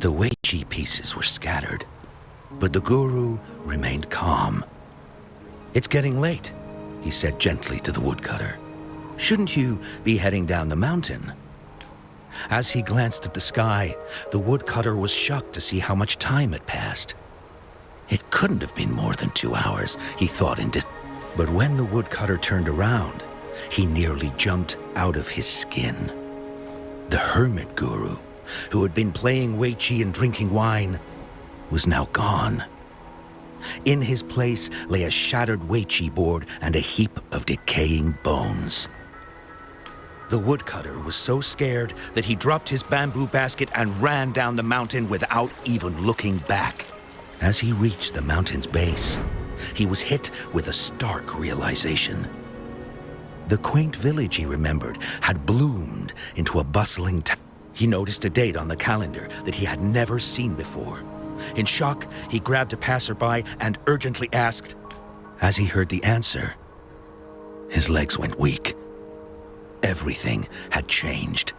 The Weiqi pieces were scattered, but the guru remained calm. "It's getting late," he said gently to the woodcutter. "Shouldn't you be heading down the mountain?" As he glanced at the sky, the woodcutter was shocked to see how much time had passed. It couldn't have been more than 2 hours, he thought But when the woodcutter turned around, he nearly jumped out of his skin. The hermit guru, who had been playing Weiqi and drinking wine, was now gone. In his place lay a shattered Weiqi board and a heap of decaying bones. The woodcutter was so scared that he dropped his bamboo basket and ran down the mountain without even looking back. As he reached the mountain's base, he was hit with a stark realization. The quaint village he remembered had bloomed into a bustling town. He noticed a date on the calendar that he had never seen before. In shock, he grabbed a passerby and urgently asked. As he heard the answer, his legs went weak. Everything had changed.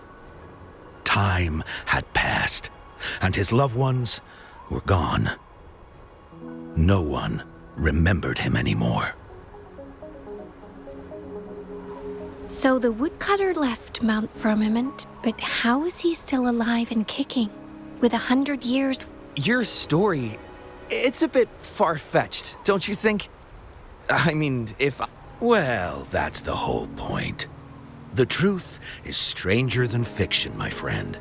Time had passed, and his loved ones were gone. No one remembered him anymore. So the woodcutter left Mount Firmament, but how is he still alive and kicking? With 100 years... Your story, it's a bit far-fetched, don't you think? I mean, if... Well, that's the whole point. The truth is stranger than fiction, my friend.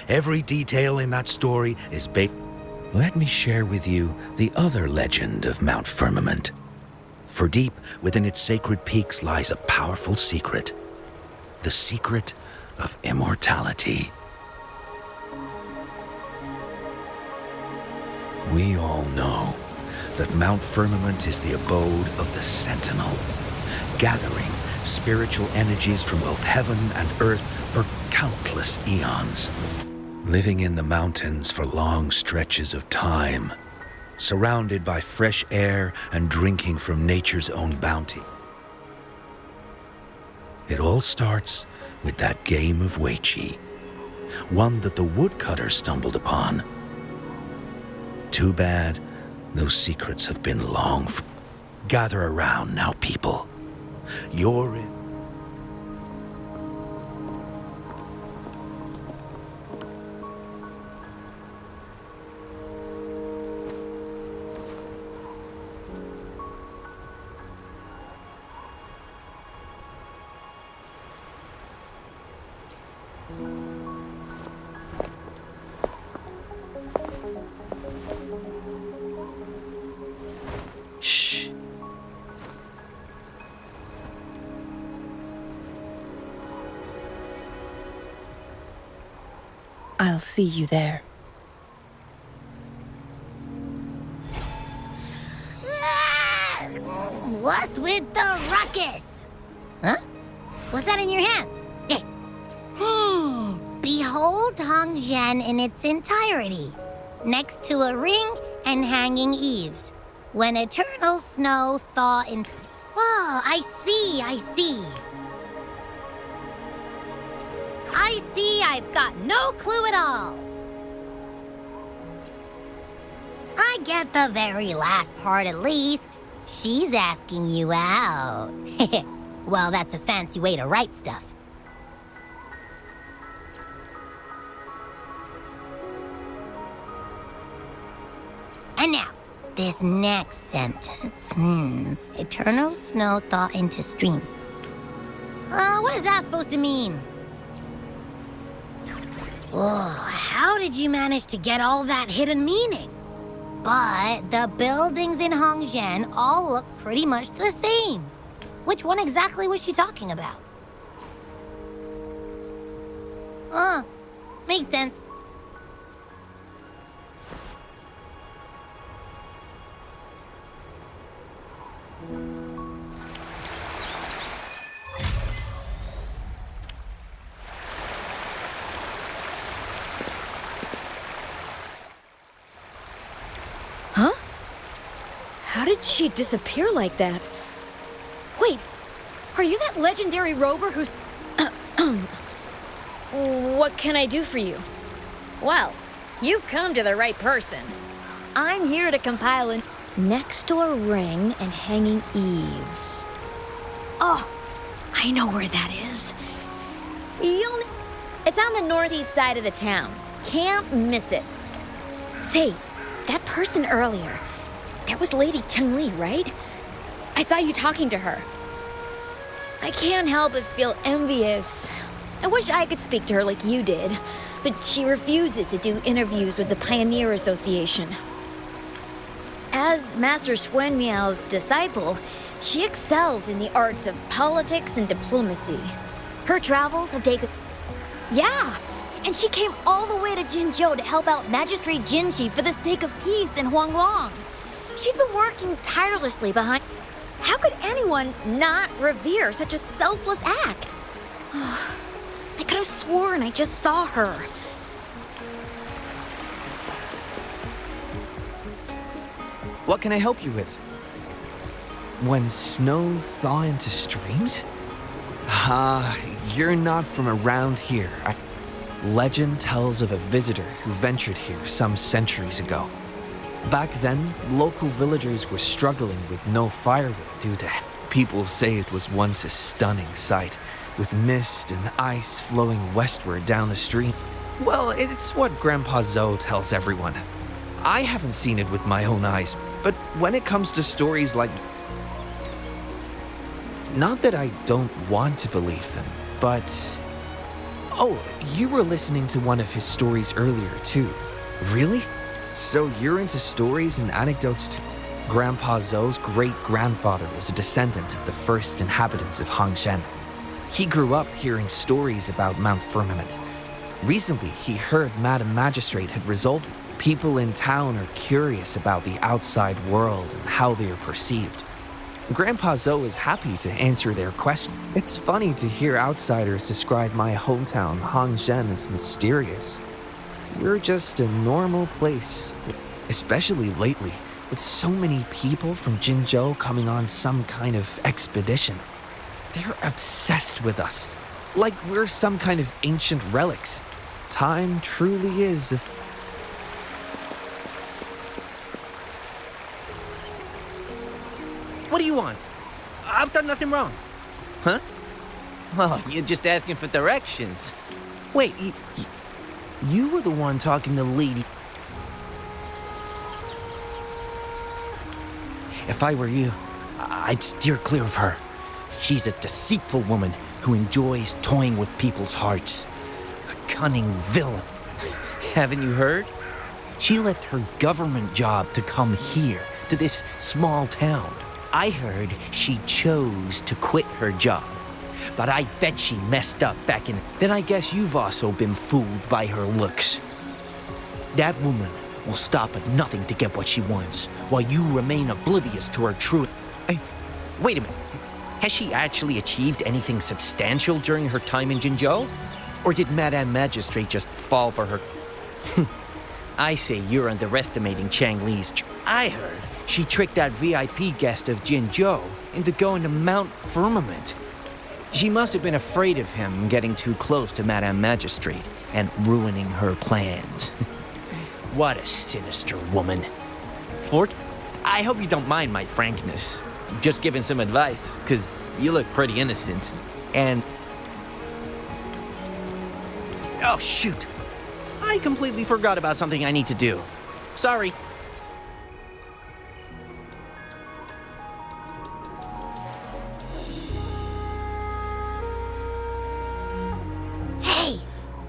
Every detail in that story is based... Let me share with you the other legend of Mount Firmament. For deep within its sacred peaks lies a powerful secret. The secret of immortality. We all know that Mount Firmament is the abode of the Sentinel, gathering spiritual energies from both heaven and earth for countless eons. Living in the mountains for long stretches of time, surrounded by fresh air and drinking from nature's own bounty. It all starts with that game of Weiqi, one that the woodcutter stumbled upon. Too bad those secrets have been long. Gather around now, people. You're in. Shh. I'll see you there. What's with the ruckus? Huh? What's that in your hands? Behold Hongzhen in its entirety, next to a ring and hanging eaves. When eternal snow thaw in... Oh, I see. I see I've got no clue at all. I get the very last part at least. She's asking you out. Well, that's a fancy way to write stuff. And now, this next sentence. Eternal snow thaw into streams. What is that supposed to mean? Oh, how did you manage to get all that hidden meaning? But the buildings in Hongzhen all look pretty much the same. Which one exactly was she talking about? Makes sense. Huh? How did she disappear like that? Wait, are you that legendary rover who's... What can I do for you? Well, You've come to the right person. I'm here to compile a next-door ring and hanging eaves. Oh, I know where that is. It's on the northeast side of the town. Can't miss it. Say, that person earlier, that was Lady Chengli, right? I saw you talking to her. I can't help but feel envious. I wish I could speak to her like you did, but she refuses to do interviews with the Pioneer Association. As Master Xuen Miao's disciple, she excels in the arts of politics and diplomacy. Her travels have taken... Yeah, and she came all the way to Jinzhou to help out Magistrate Jinshi for the sake of peace in Huanglong. She's been working tirelessly behind... How could anyone not revere such a selfless act? I could have sworn I just saw her. What can I help you with? When snow thaw into streams? You're not from around here. Legend tells of a visitor who ventured here some centuries ago. Back then, local villagers were struggling with no firewood due to... People say it was once a stunning sight, with mist and ice flowing westward down the stream. Well, it's what Grandpa Zoe tells everyone. I haven't seen it with my own eyes, but when it comes to stories like... Not that I don't want to believe them, but... Oh, you were listening to one of his stories earlier, too. Really? So you're into stories and anecdotes too? Grandpa Zoe's great-grandfather was a descendant of the first inhabitants of Hongzhen. He grew up hearing stories about Mount Firmament. Recently, he heard Madam Magistrate had resolved. People in town are curious about the outside world and how they are perceived. Grandpa Zoe is happy to answer their question. It's funny to hear outsiders describe my hometown, Hongzhen, as mysterious. We're just a normal place, especially lately, with so many people from Jinzhou coming on some kind of expedition. They're obsessed with us, like we're some kind of ancient relics. Time truly is What do you want? I've done nothing wrong. Huh? Oh, you're just asking for directions. Wait, you were the one talking to Lady... If I were you, I'd steer clear of her. She's a deceitful woman who enjoys toying with people's hearts. A cunning villain. Haven't you heard? She left her government job to come here, to this small town. I heard she chose to quit her job. But I bet she messed up back in... Then I guess you've also been fooled by her looks. That woman will stop at nothing to get what she wants, while you remain oblivious to her truth. Hey, wait a minute. Has she actually achieved anything substantial during her time in Jinzhou? Or did Madame Magistrate just fall for her? I say you're underestimating Chang Li's... I heard she tricked that VIP guest of Jinzhou into going to Mount Firmament. She must have been afraid of him getting too close to Madame Magistrate and ruining her plans. What a sinister woman. Fort, I hope you don't mind my frankness. Just giving some advice, because you look pretty innocent. And... Oh, shoot. I completely forgot about something I need to do. Sorry. Hey,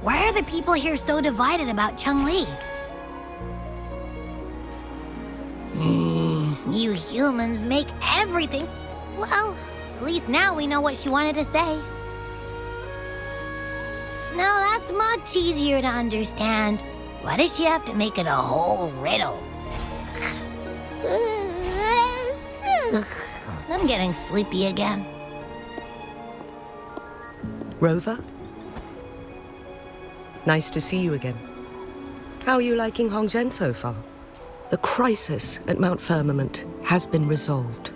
why are the people here so divided about Cheng-Li? You humans make everything... Well, at least now we know what she wanted to say. Now that's much easier to understand. Why does she have to make it a whole riddle? I'm getting sleepy again. Rover? Nice to see you again. How are you liking Hongzhen so far? The crisis at Mount Firmament has been resolved,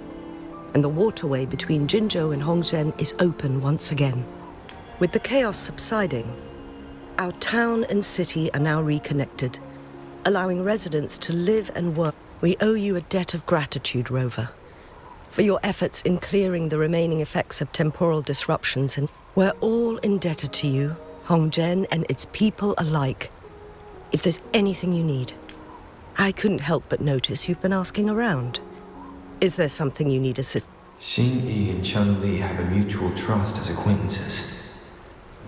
and the waterway between Jinzhou and Hongzhen is open once again. With the chaos subsiding, our town and city are now reconnected, allowing residents to live and work. We owe you a debt of gratitude, Rover, for your efforts in clearing the remaining effects of temporal disruptions, and we're all indebted to you, Hongzhen and its people alike. If there's anything you need, I couldn't help but notice you've been asking around. Is there something you need assistance? Xing Yi and Chun Li have a mutual trust as acquaintances.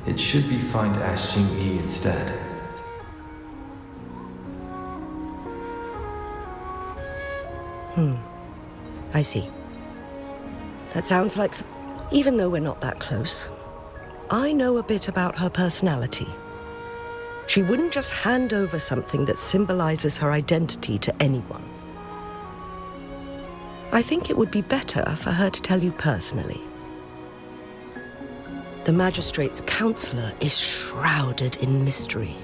It should be fine to ask Xing Yi instead. I see. That sounds like... Even though we're not that close, I know a bit about her personality. She wouldn't just hand over something that symbolizes her identity to anyone. I think it would be better for her to tell you personally. The magistrate's counselor is shrouded in mystery,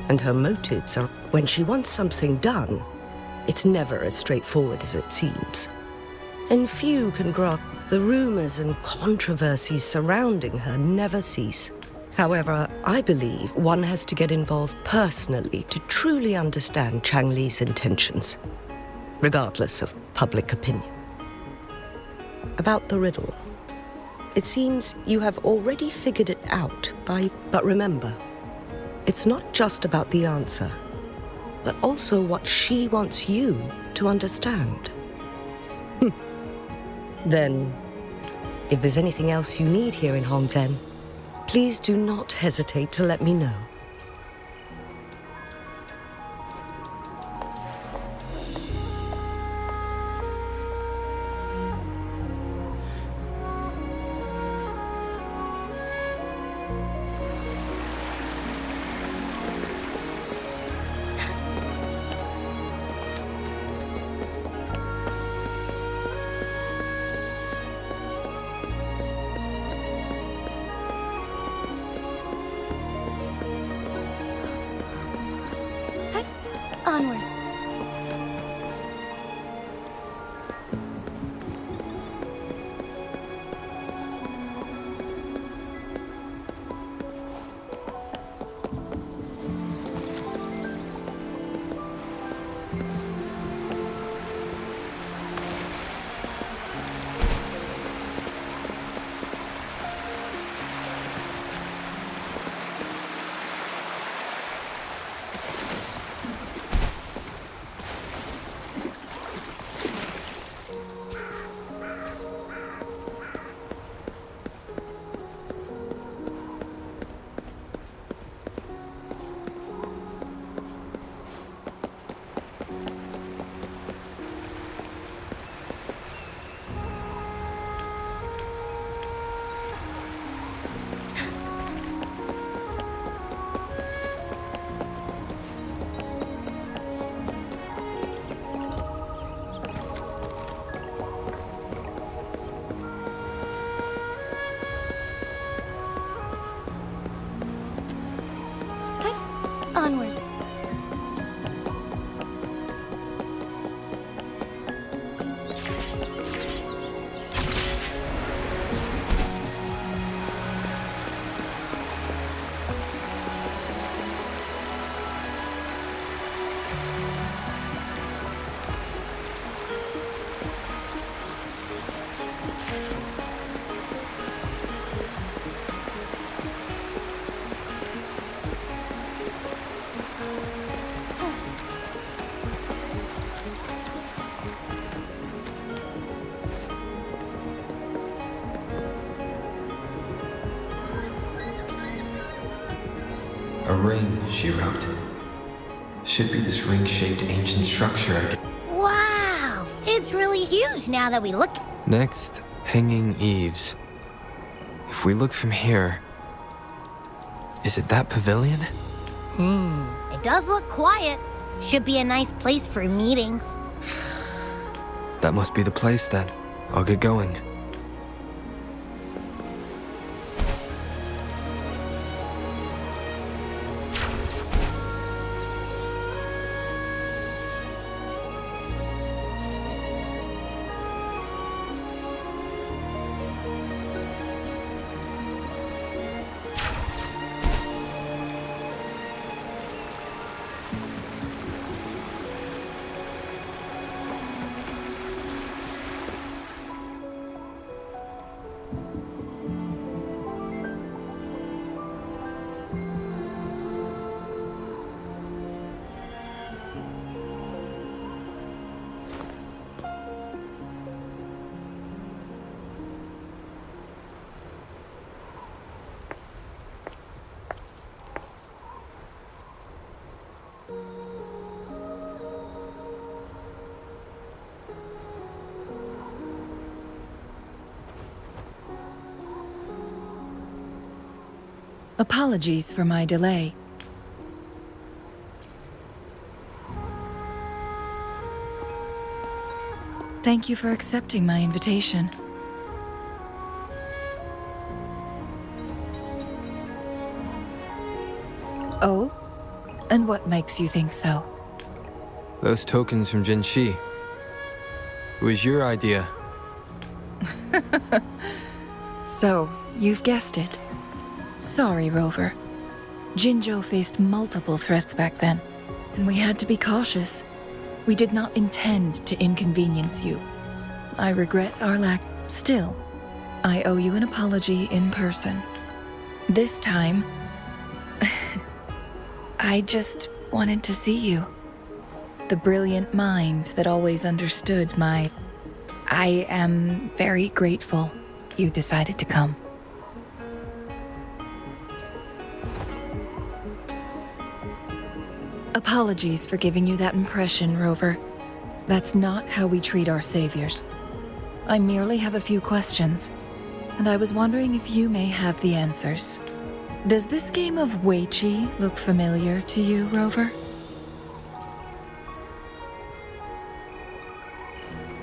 and her motives are... When she wants something done, it's never as straightforward as it seems. And few can grasp. The rumors and controversies surrounding her never cease. However, I believe one has to get involved personally to truly understand Chang Li's intentions, regardless of public opinion. About the riddle, it seems you have already figured it out But remember, it's not just about the answer, but also what she wants you to understand. Then, if there's anything else you need here in Hongzhen, please do not hesitate to let me know. Onwards. Onwards. A ring, she wrote. Should be this ring-shaped ancient structure. Wow! It's really huge now that we look. Next, hanging eaves. If we look from here... Is it that pavilion? It does look quiet. Should be a nice place for meetings. That must be the place then. I'll get going. Apologies for my delay. Thank you for accepting my invitation. Oh? And what makes you think so? Those tokens from Jinshi. It was your idea. So, you've guessed it. Sorry, Rover. Jinzhou faced multiple threats back then, and we had to be cautious. We did not intend to inconvenience you. I regret our lack. Still, I owe you an apology in person. This time, I just wanted to see you. The brilliant mind that always understood my... I am very grateful you decided to come. Apologies for giving you that impression, Rover. That's not how we treat our saviors. I merely have a few questions, and I was wondering if you may have the answers. Does this game of Weiqi look familiar to you, Rover?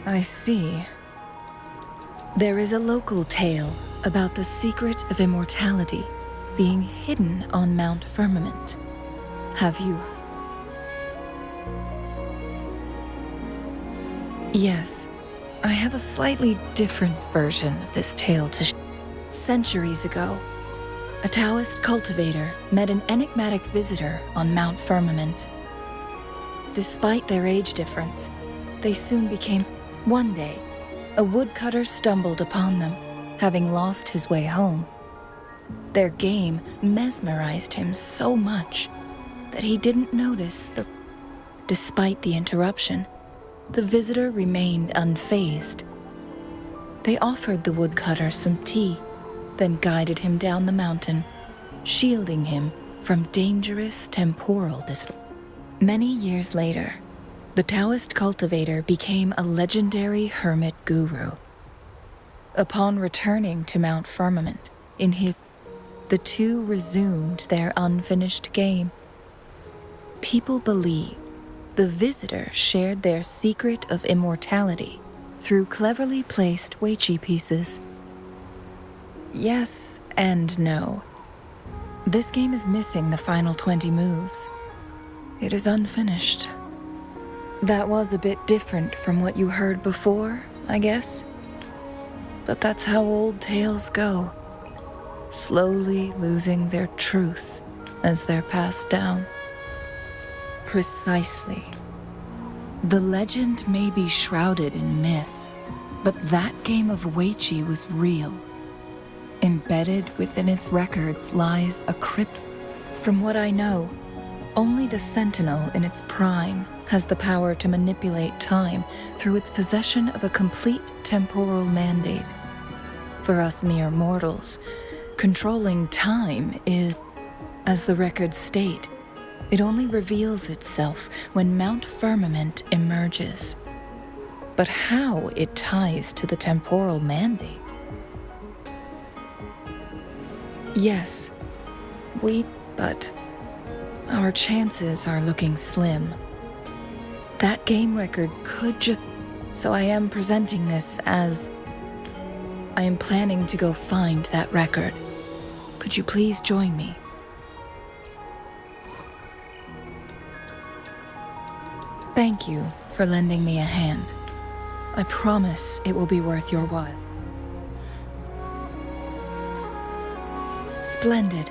I see. There is a local tale about the secret of immortality being hidden on Mount Firmament. Have you? Yes, I have a slightly different version of this tale to Centuries ago, a Taoist cultivator met an enigmatic visitor on Mount Firmament. Despite their age difference, they soon became... One day, a woodcutter stumbled upon them, having lost his way home. Their game mesmerized him so much that he didn't notice the... Despite the interruption, the visitor remained unfazed. They offered the woodcutter some tea, then guided him down the mountain, shielding him from dangerous temporal disruption. Many years later, the Taoist cultivator became a legendary hermit guru. Upon returning to Mount Firmament, the two resumed their unfinished game. People believe the visitor shared their secret of immortality through cleverly placed Weiqi pieces. Yes and no. This game is missing the final 20 moves. It is unfinished. That was a bit different from what you heard before, I guess. But that's how old tales go, slowly losing their truth as they're passed down. Precisely. The legend may be shrouded in myth, but that game of Weiqi was real. Embedded within its records lies a crypt. From what I know, only the Sentinel in its prime has the power to manipulate time through its possession of a complete temporal mandate. For us mere mortals, controlling time is, as the records state, it only reveals itself when Mount Firmament emerges. But how it ties to the temporal mandate? Yes, but our chances are looking slim. That game record could just... So I am presenting this as... I am planning to go find that record. Could you please join me? Thank you for lending me a hand. I promise it will be worth your while. Splendid.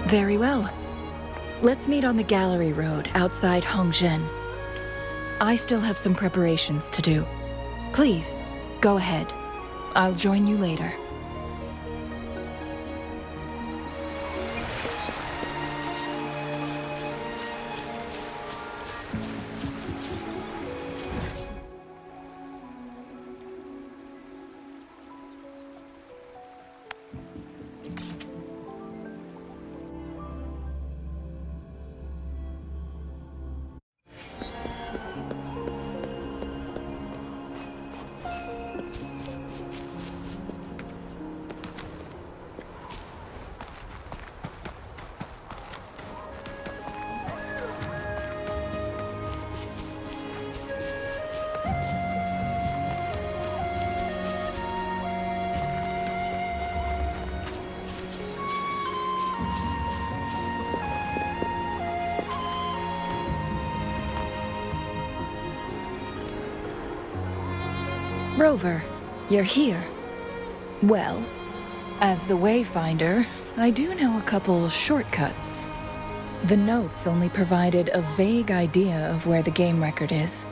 Very well. Let's meet on the gallery road outside Hongzhen. I still have some preparations to do. Please, go ahead. I'll join you later. Rover, you're here. Well, as the Wayfinder, I do know a couple shortcuts. The notes only provided a vague idea of where the game record is.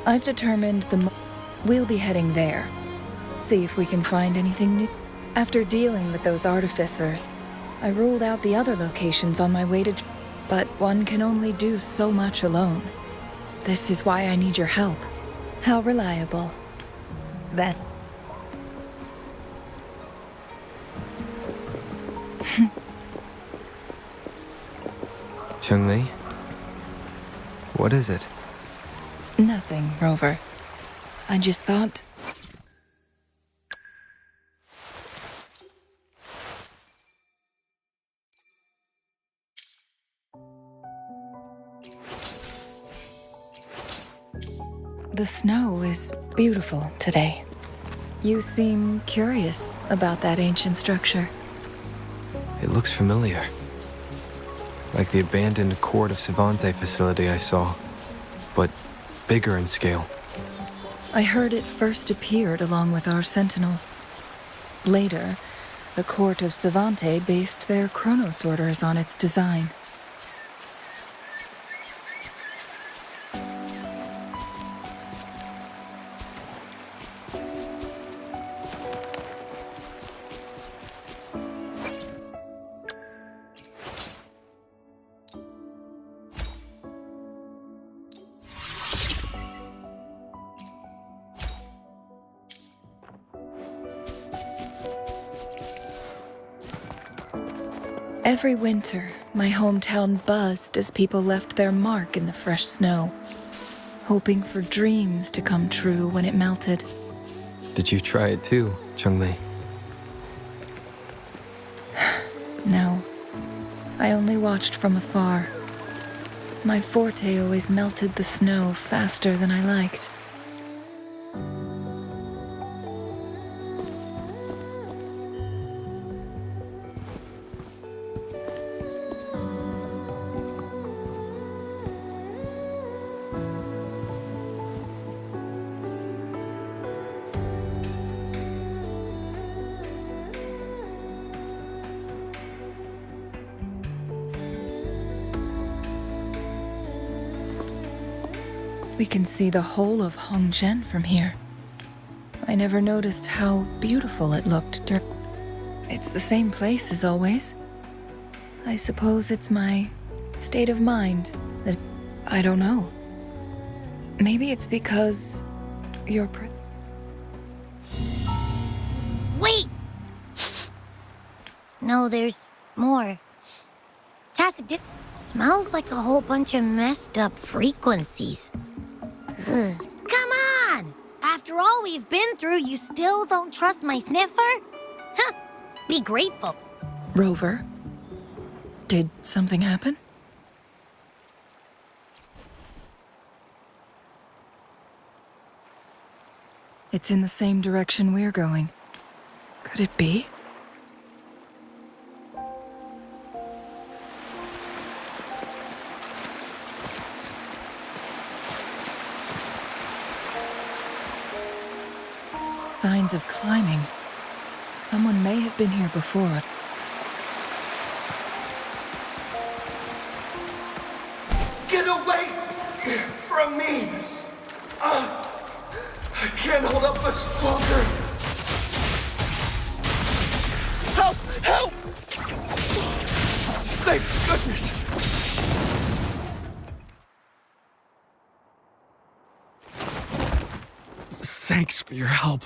I've determined we'll be heading there. See if we can find anything new. After dealing with those artificers, I ruled out the other locations on my way to... But one can only do so much alone. This is why I need your help. How reliable? That... Chun-Li? What is it? Nothing, Rover. I just thought... The snow is beautiful today. You seem curious about that ancient structure. It looks familiar. Like the abandoned Court of Savante facility I saw, but bigger in scale. I heard it first appeared along with our Sentinel. Later, the Court of Savante based their Chronos orders on its design. Every winter, my hometown buzzed as people left their mark in the fresh snow, hoping for dreams to come true when it melted. Did you try it too, Chun-Li? No, I only watched from afar. My forte always melted the snow faster than I liked. We can see the whole of Hongzhen from here. I never noticed how beautiful it looked. It's the same place as always. I suppose it's my state of mind that I don't know. Maybe it's because you're Wait! No, there's more. Tacit smells like a whole bunch of messed up frequencies. Ugh. Come on! After all we've been through, you still don't trust my sniffer? Huh! Be grateful. Rover. Did something happen? It's in the same direction we're going. Could it be? Signs of climbing. Someone may have been here before. Get away from me! I can't hold up much longer. Help! Help! Thank goodness! Thanks for your help.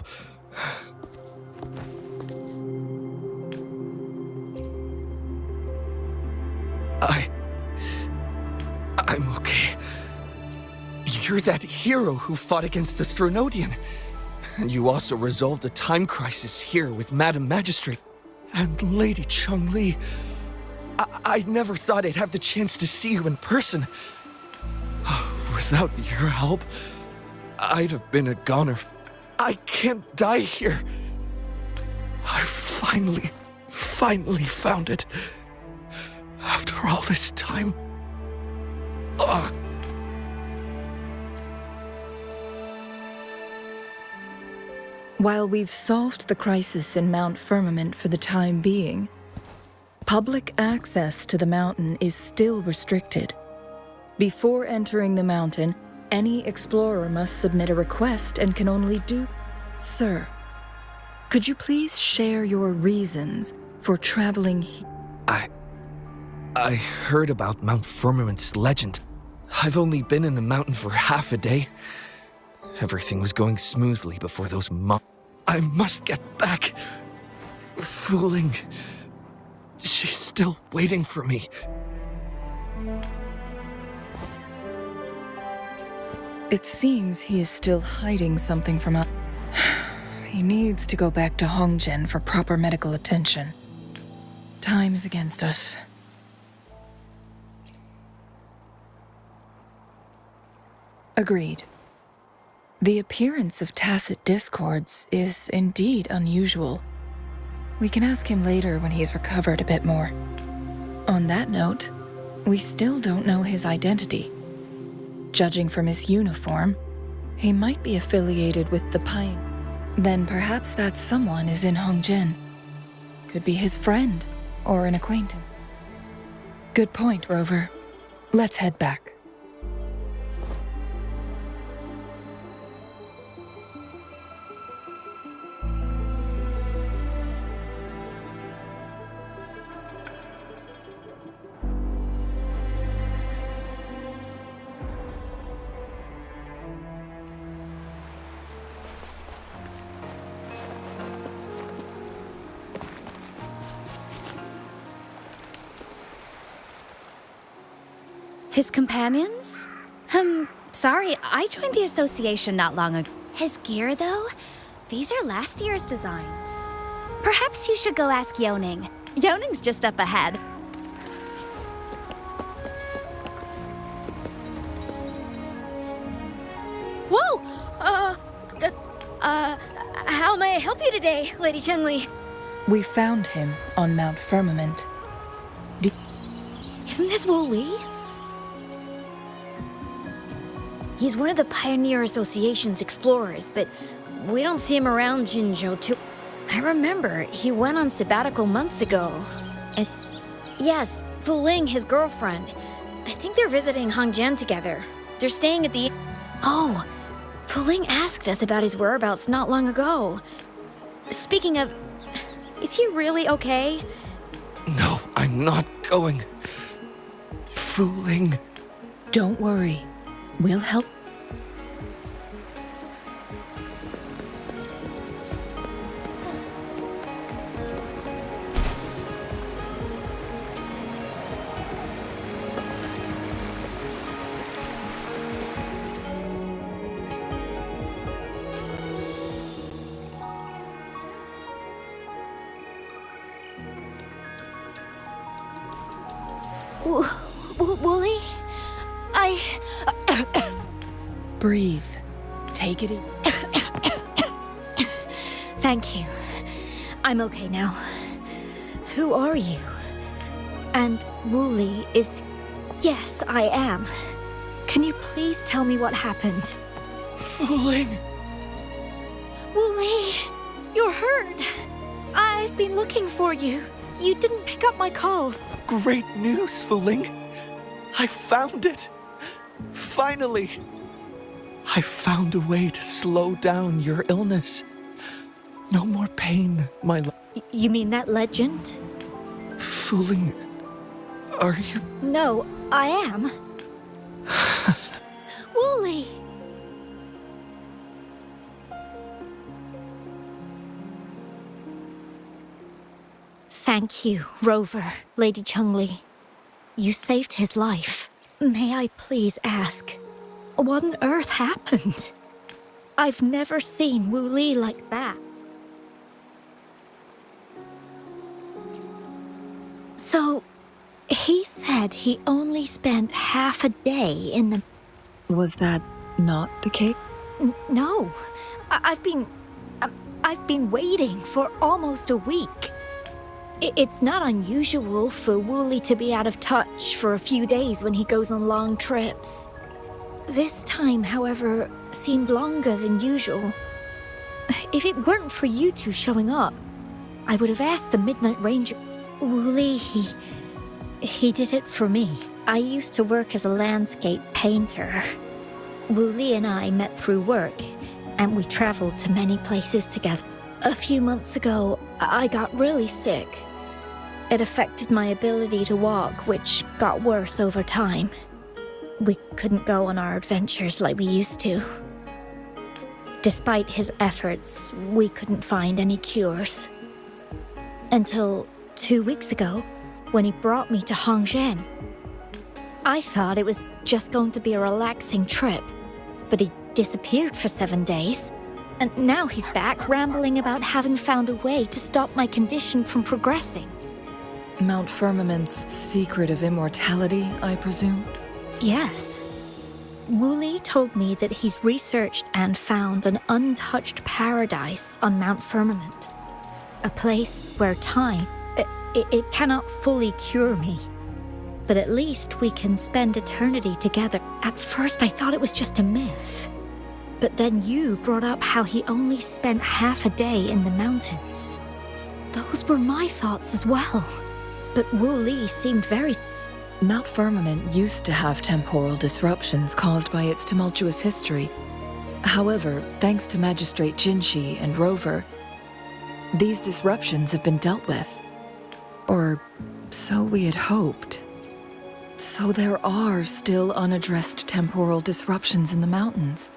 I'm okay. You're that hero who fought against the Stronodian. And you also resolved a time crisis here with Madam Magistrate and Lady Chun-Li. I never thought I'd have the chance to see you in person. Without your help, I'd have been a goner. I can't die here. I finally found it. After all this time. Ugh. While we've solved the crisis in Mount Firmament for the time being, public access to the mountain is still restricted. Before entering the mountain, any explorer must submit a request and can only do... Sir, could you please share your reasons for traveling here? I heard about Mount Firmament's legend. I've only been in the mountain for half a day. Everything was going smoothly before those I must get back. Fooling. She's still waiting for me. It seems he is still hiding something from us. He needs to go back to Hongzhen for proper medical attention. Time's against us. Agreed. The appearance of tacit discords is indeed unusual. We can ask him later when he's recovered a bit more. On that note, we still don't know his identity. Judging from his uniform, he might be affiliated with the Pine. Then perhaps that someone is in Hongzhen. Could be his friend or an acquaintance. Good point, Rover. Let's head back. His companions? Sorry, I joined the association not long ago. His gear, though? These are last year's designs. Perhaps you should go ask Yoning. Yoning's just up ahead. Whoa! How may I help you today, Lady Chun-Li? We found him on Mount Firmament. Isn't this Wu Li? He's one of the Pioneer Association's explorers, but we don't see him around Jinzhou too. I remember he went on sabbatical months ago. And yes, Fu Ling, his girlfriend. I think they're visiting Hongzhen together. They're staying at the... Oh, Fu Ling asked us about his whereabouts not long ago. Speaking of... Is he really okay? No, I'm not going. Fooling. Don't worry. We'll help. Wooly? Breathe. Take it in. Thank you. I'm okay now. Who are you? And Wooly is... Yes, I am. Can you please tell me what happened? Fooling. Wooly, you're hurt. I've been looking for you. You didn't pick up my calls. Great news, Fooling. I found it. Finally. I found a way to slow down your illness. No more pain, my love. You mean that legend? Fooling, are you... No, I am. Wooly! Thank you, Rover, Lady Chun-Li. You saved his life. May I please ask, what on earth happened? I've never seen Wu Li like that. So, he said he only spent half a day in the... Was that not the case? No. I've been waiting for almost a week. It's not unusual for Wooly to be out of touch for a few days when he goes on long trips. This time, however, seemed longer than usual. If it weren't for you two showing up, I would have asked the Midnight Ranger. Wooly, he did it for me. I used to work as a landscape painter. Wooly and I met through work, and we traveled to many places together. A few months ago, I got really sick. It affected my ability to walk, which got worse over time. We couldn't go on our adventures like we used to. Despite his efforts, we couldn't find any cures. Until 2 weeks ago, when he brought me to Hongzhen. I thought it was just going to be a relaxing trip, but he disappeared for 7 days. And now he's back rambling about having found a way to stop my condition from progressing. Mount Firmament's secret of immortality, I presume? Yes. Wooly told me that he's researched and found an untouched paradise on Mount Firmament. A place where time, it cannot fully cure me. But at least we can spend eternity together. At first I thought it was just a myth. But then you brought up how he only spent half a day in the mountains. Those were my thoughts as well. But Wooly seemed very... Mount Firmament used to have temporal disruptions caused by its tumultuous history. However, thanks to Magistrate Jinshi and Rover, these disruptions have been dealt with. Or so we had hoped. So there are still unaddressed temporal disruptions in the mountains.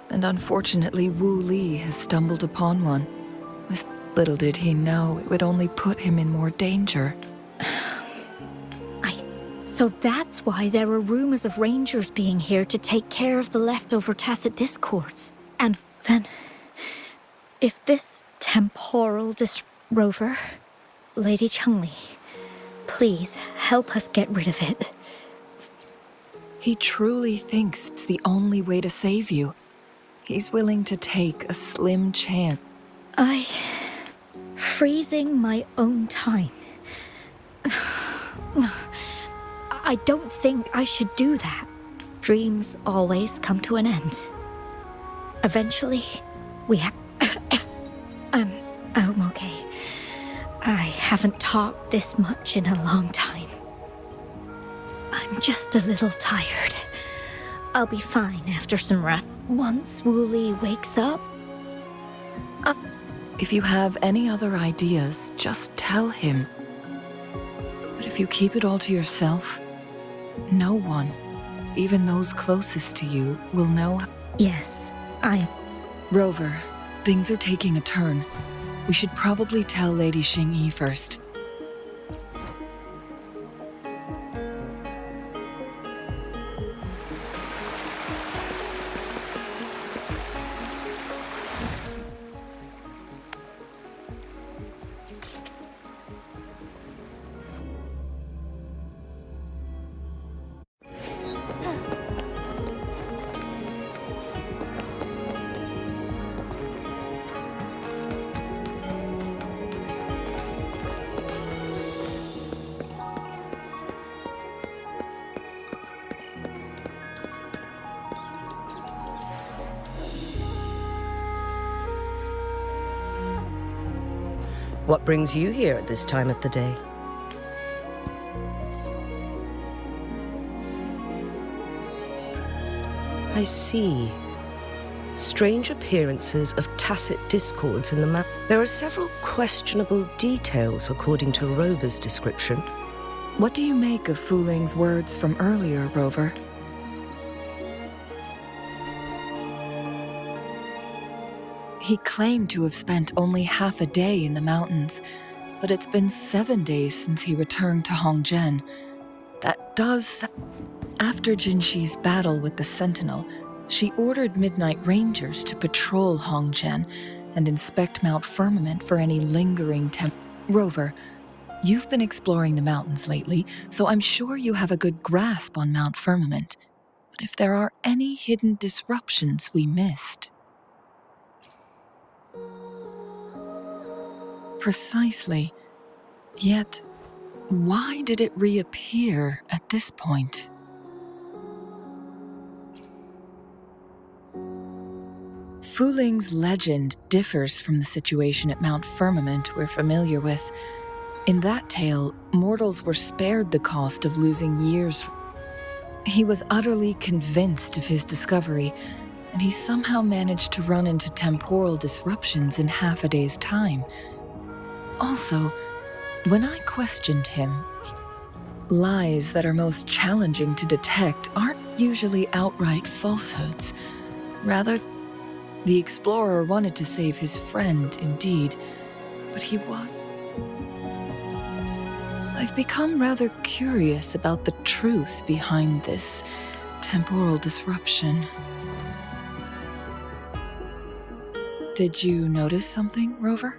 And unfortunately, Wu Li has stumbled upon one. Little did he know it would only put him in more danger. So that's why there were rumors of rangers being here to take care of the leftover tacit discords. And then, if this temporal Rover, Lady Chungli, please help us get rid of it. He truly thinks it's the only way to save you. He's willing to take a slim chance. Freezing my own time. I don't think I should do that. Dreams always come to an end. Eventually, we have... I'm okay. I haven't talked this much in a long time. I'm just a little tired. I'll be fine after some rest. Once Wooly wakes up... If you have any other ideas, just tell him. But if you keep it all to yourself, no one, even those closest to you, will know. Yes, Rover, things are taking a turn. We should probably tell Lady Xingyi first. What brings you here at this time of the day? I see. Strange appearances of tacit discords in the map. There are several questionable details according to Rover's description. What do you make of Fu Ling's words from earlier, Rover? He claimed to have spent only half a day in the mountains, but it's been 7 days since he returned to Hongzhen. That does... After Jinshi's battle with the Sentinel, she ordered Midnight Rangers to patrol Hongzhen and inspect Mount Firmament for any lingering Rover, you've been exploring the mountains lately, so I'm sure you have a good grasp on Mount Firmament. But if there are any hidden disruptions we missed... Precisely. Yet, why did it reappear at this point? Fuling's legend differs from the situation at Mount Firmament we're familiar with. In that tale, mortals were spared the cost of losing years. He was utterly convinced of his discovery, and he somehow managed to run into temporal disruptions in half a day's time. Also, when I questioned him, lies that are most challenging to detect aren't usually outright falsehoods. Rather, the explorer wanted to save his friend, indeed, but he was... I've become rather curious about the truth behind this temporal disruption. Did you notice something, Rover?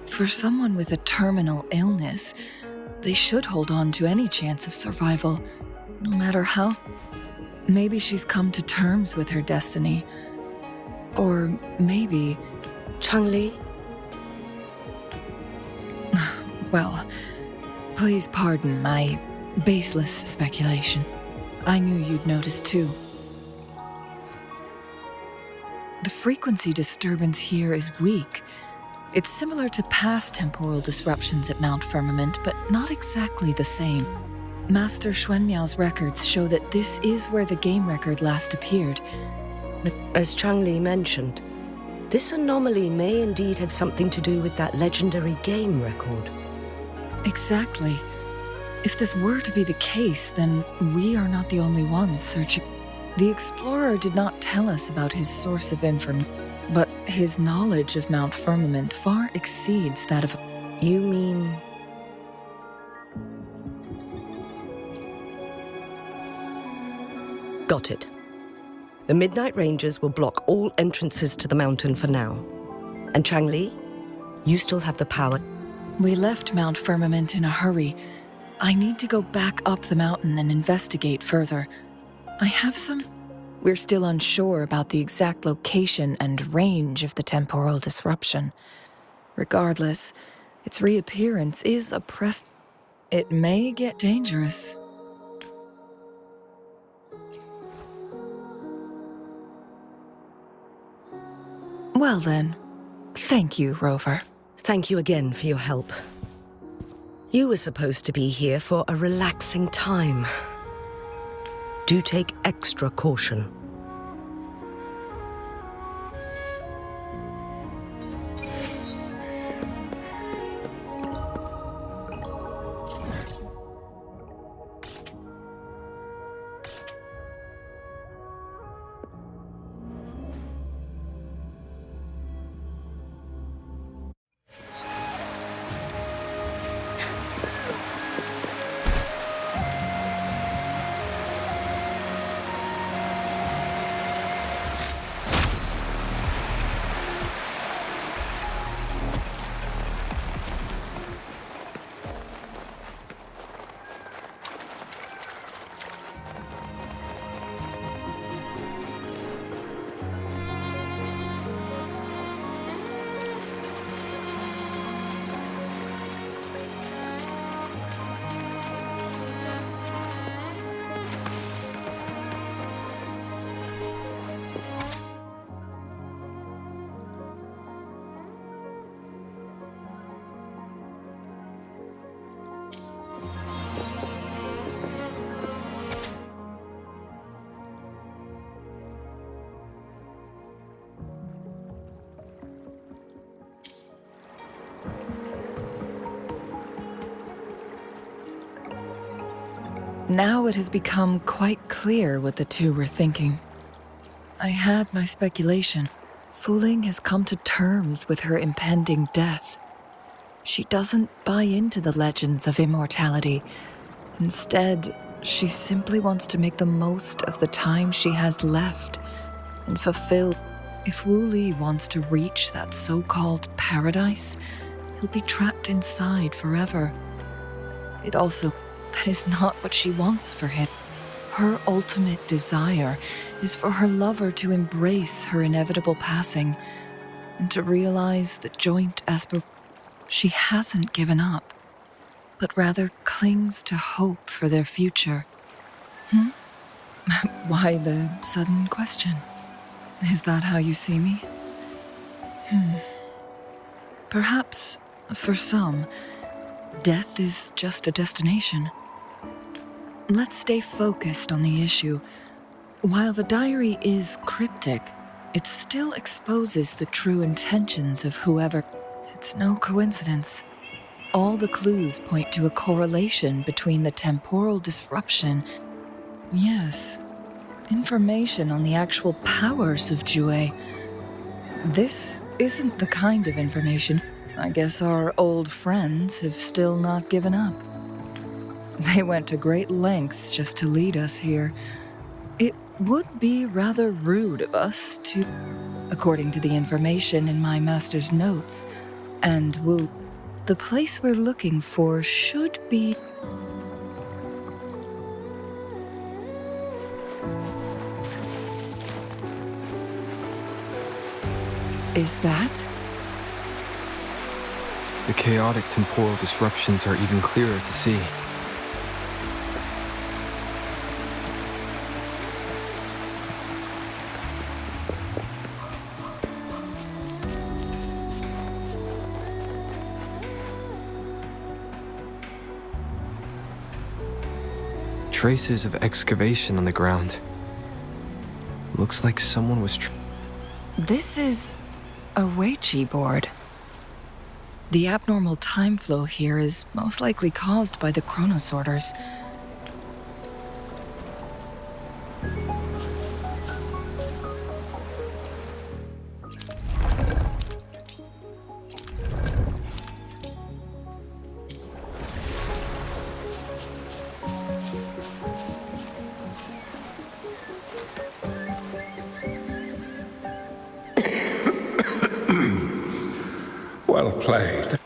For someone with a terminal illness, they should hold on to any chance of survival, no matter how... Maybe she's come to terms with her destiny. Or maybe... Changli? Well, please pardon my baseless speculation. I knew you'd notice too. The frequency disturbance here is weak. It's similar to past temporal disruptions at Mount Firmament, but not exactly the same. Master Xuanmiao's records show that this is where the game record last appeared. As Changli mentioned, this anomaly may indeed have something to do with that legendary game record. Exactly. If this were to be the case, then we are not the only ones searching. The explorer did not tell us about his source of information, but his knowledge of Mount Firmament far exceeds that of... You mean... Got it. The Midnight Rangers will block all entrances to the mountain for now. And Changli, you still have the power. We left Mount Firmament in a hurry. I need to go back up the mountain and investigate further. I have some... We're still unsure about the exact location and range of the temporal disruption. Regardless, its reappearance is a It may get dangerous. Well then, thank you, Rover. Thank you again for your help. You were supposed to be here for a relaxing time. Do take extra caution. Now it has become quite clear what the two were thinking. I had my speculation. Fuling has come to terms with her impending death. She doesn't buy into the legends of immortality. Instead, she simply wants to make the most of the time she has left and fulfill. If Wu Li wants to reach that so-called paradise, he'll be trapped inside forever. That is not what she wants for him. Her ultimate desire is for her lover to embrace her inevitable passing and to realize the joint aspiration. She hasn't given up, but rather clings to hope for their future. Why the sudden question? Is that how you see me? Perhaps, for some, death is just a destination. Let's stay focused on the issue. While the diary is cryptic, it still exposes the true intentions of whoever. It's no coincidence. All the clues point to a correlation between the temporal disruption. Yes, information on the actual powers of Jue. This isn't the kind of information I guess our old friends have still not given up. They went to great lengths just to lead us here. It would be rather rude of us to, according to the information in my master's notes, and the place we're looking for should be... Is that? The chaotic temporal disruptions are even clearer to see. Traces of excavation on the ground. Looks like someone was This is a Weiqi board. The abnormal time flow here is most likely caused by the chronosorters. Well played.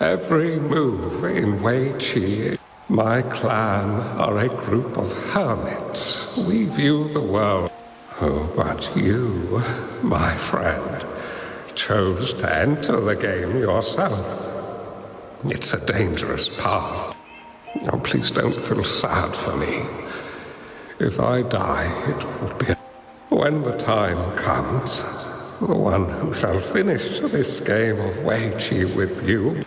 Every move in Weiqi. My clan are a group of hermits. We view the world. Oh, but you, my friend, chose to enter the game yourself. It's a dangerous path. Oh, please don't feel sad for me. If I die, it would be... When the time comes, the one who shall finish this game of Weiqi with you.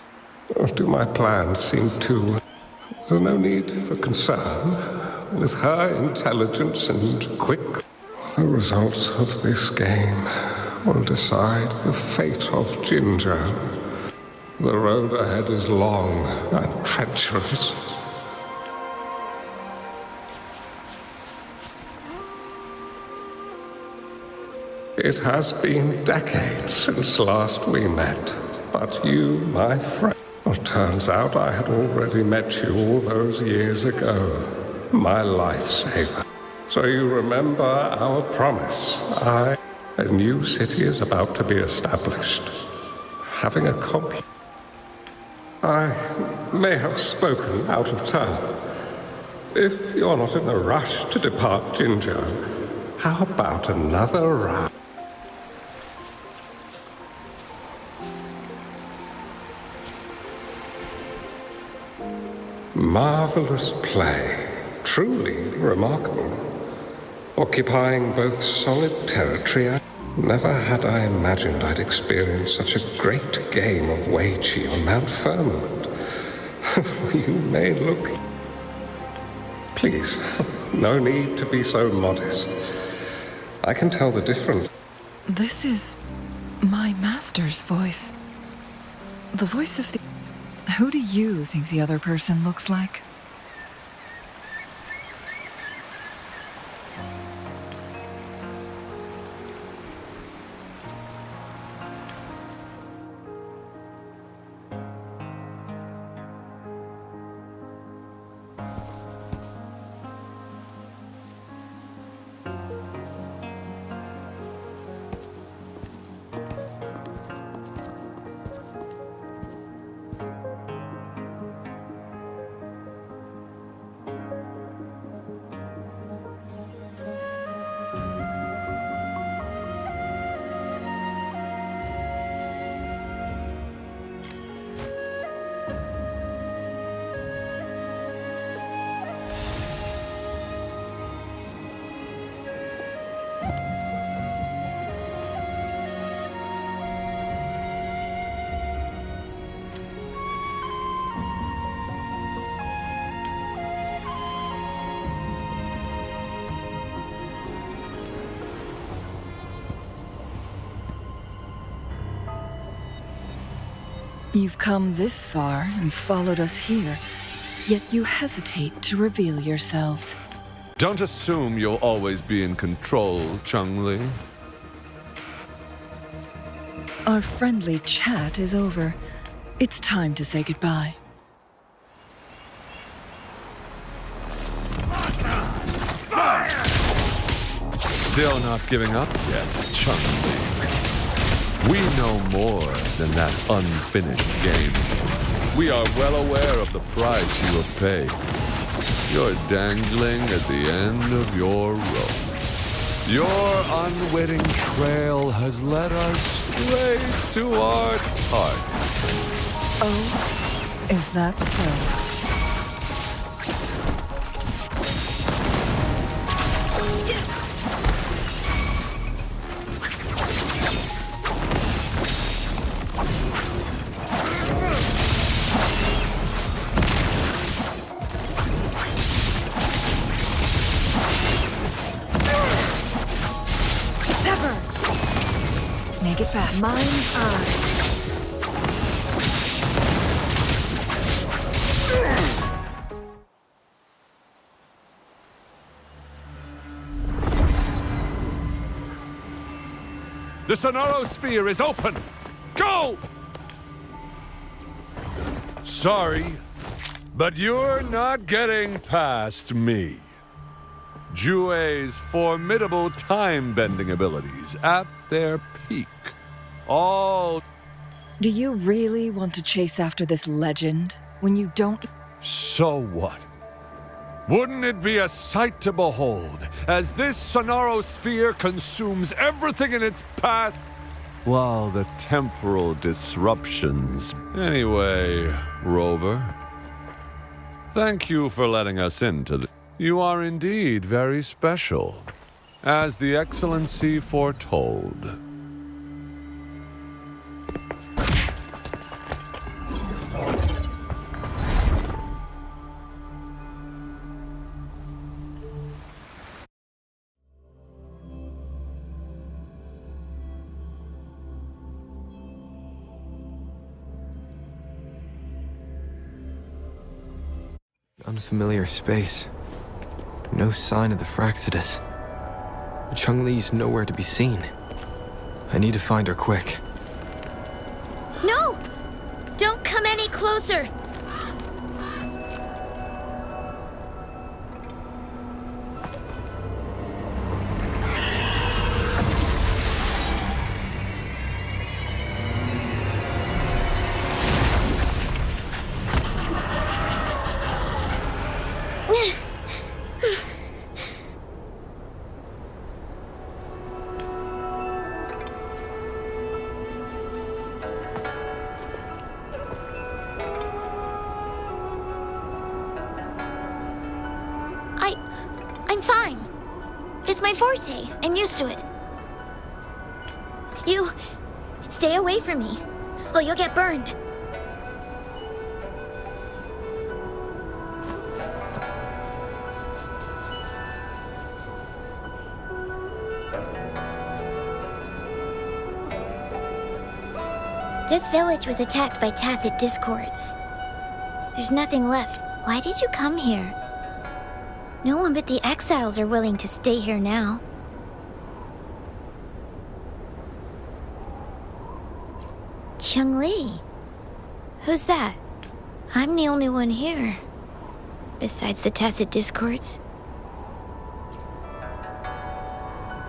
Do my plans seem too... There's no need for concern. With her intelligence and quick, the results of this game will decide the fate of Jinzhou. The road ahead is long and treacherous. It has been decades since last we met, but you, my friend... Well, turns out I had already met you all those years ago. My lifesaver. So you remember our promise. A new city is about to be established. Having accomplished... I may have spoken out of turn. If you're not in a rush to depart Jinzhou, how about another round? Marvelous play. Truly remarkable. Occupying both solid territory. Never had I imagined I'd experience such a great game of Weiqi on Mount Firmament. You may look... Please, no need to be so modest. I can tell the difference. This is my master's voice. The voice of the... Who do you think the other person looks like? You've come this far and followed us here, yet you hesitate to reveal yourselves. Don't assume you'll always be in control, Chun-Li. Our friendly chat is over. It's time to say goodbye. Still not giving up yet, Chun-Li. We know more than that unfinished game. We are well aware of the price you have paid. You're dangling at the end of your rope. Your unwitting trail has led us straight to our target. Oh, is that so? Make it fast. Mind's eye. The Sonorosphere is open! Go! Sorry, but you're not getting past me. Jue's formidable time-bending abilities at their peak. All... Do you really want to chase after this legend when you don't... So what? Wouldn't it be a sight to behold as this Sonorosphere consumes everything in its path while the temporal disruptions... Anyway, Rover, thank you for letting us into the... You are indeed very special, as the Excellency foretold. Unfamiliar space. No sign of the Fraxidus. Chun-Li's nowhere to be seen. I need to find her quick. No! Don't come any closer! I'm fine. It's my forte. I'm used to it. You... stay away from me, or you'll get burned. This village was attacked by tacit discords. There's nothing left. Why did you come here? No one but the exiles are willing to stay here now. Chun-Li? Who's that? I'm the only one here. Besides the tacit discords.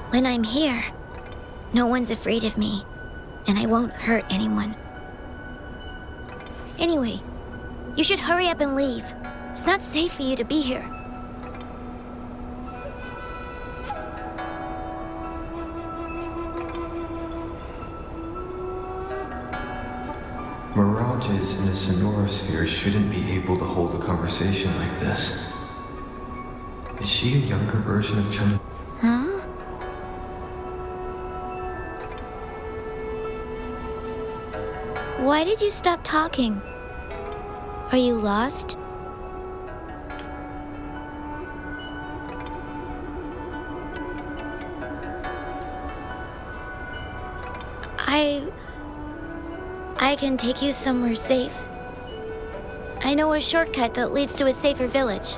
When I'm here, no one's afraid of me, and I won't hurt anyone. Anyway, you should hurry up and leave. It's not safe for you to be here. Mirages in a Sonorosphere shouldn't be able to hold a conversation like this. Is she a younger version of Chun? Huh? Why did you stop talking? Are you lost? I can take you somewhere safe. I know a shortcut that leads to a safer village.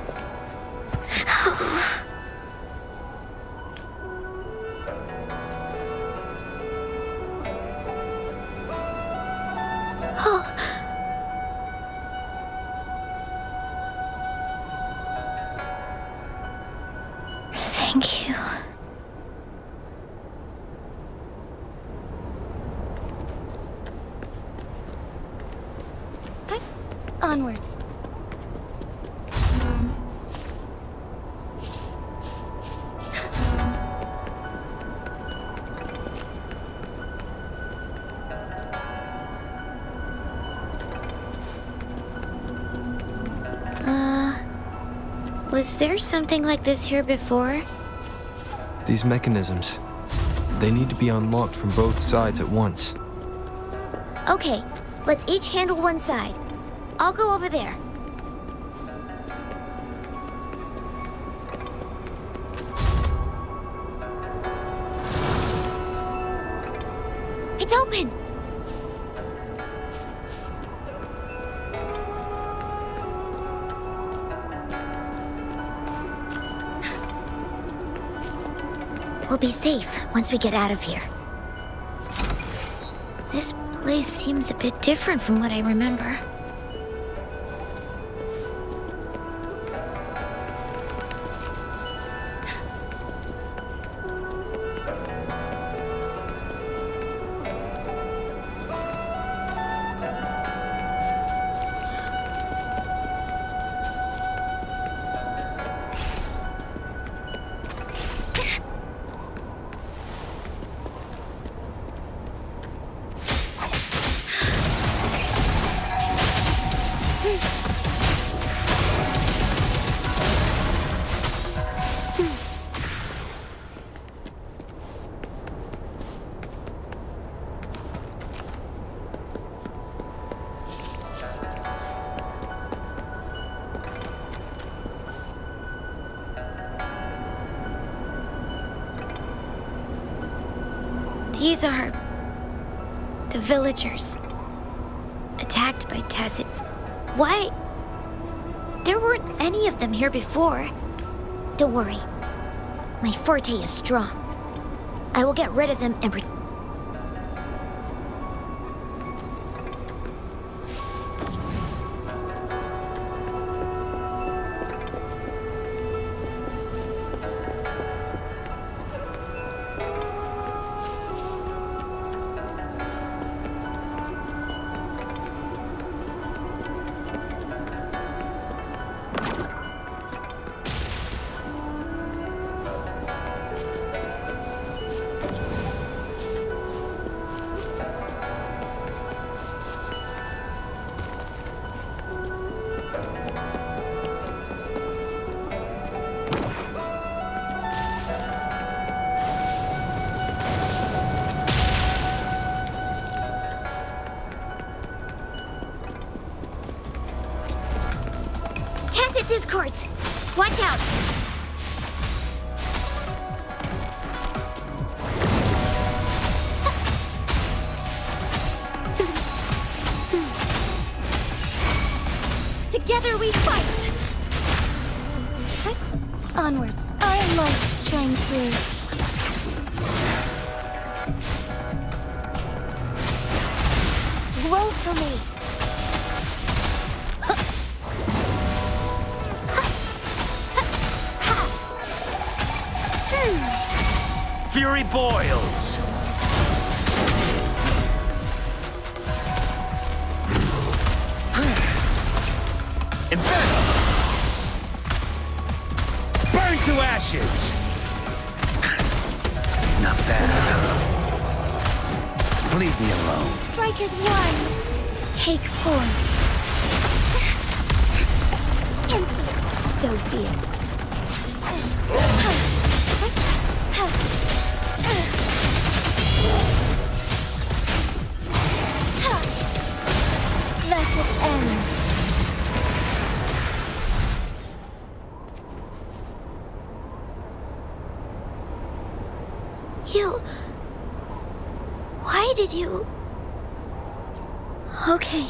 Thank you. Onwards. Was there something like this here before? These mechanisms, they need to be unlocked from both sides at once. Okay, let's each handle one side. I'll go over there. It's open! We'll be safe once we get out of here. This place seems a bit different from what I remember. These are the villagers attacked by Tacit. Why? There weren't any of them here before. Don't worry. My forte is strong. I will get rid of them and discords. Watch out! Together we fight! Onwards. Our lights shine through. Roll for me! Fury boils! Inferno! Burn to ashes! Not bad. Leave me alone. Strike as one. Take form. Insolence. So be it. Let it end. Why did you... Okay.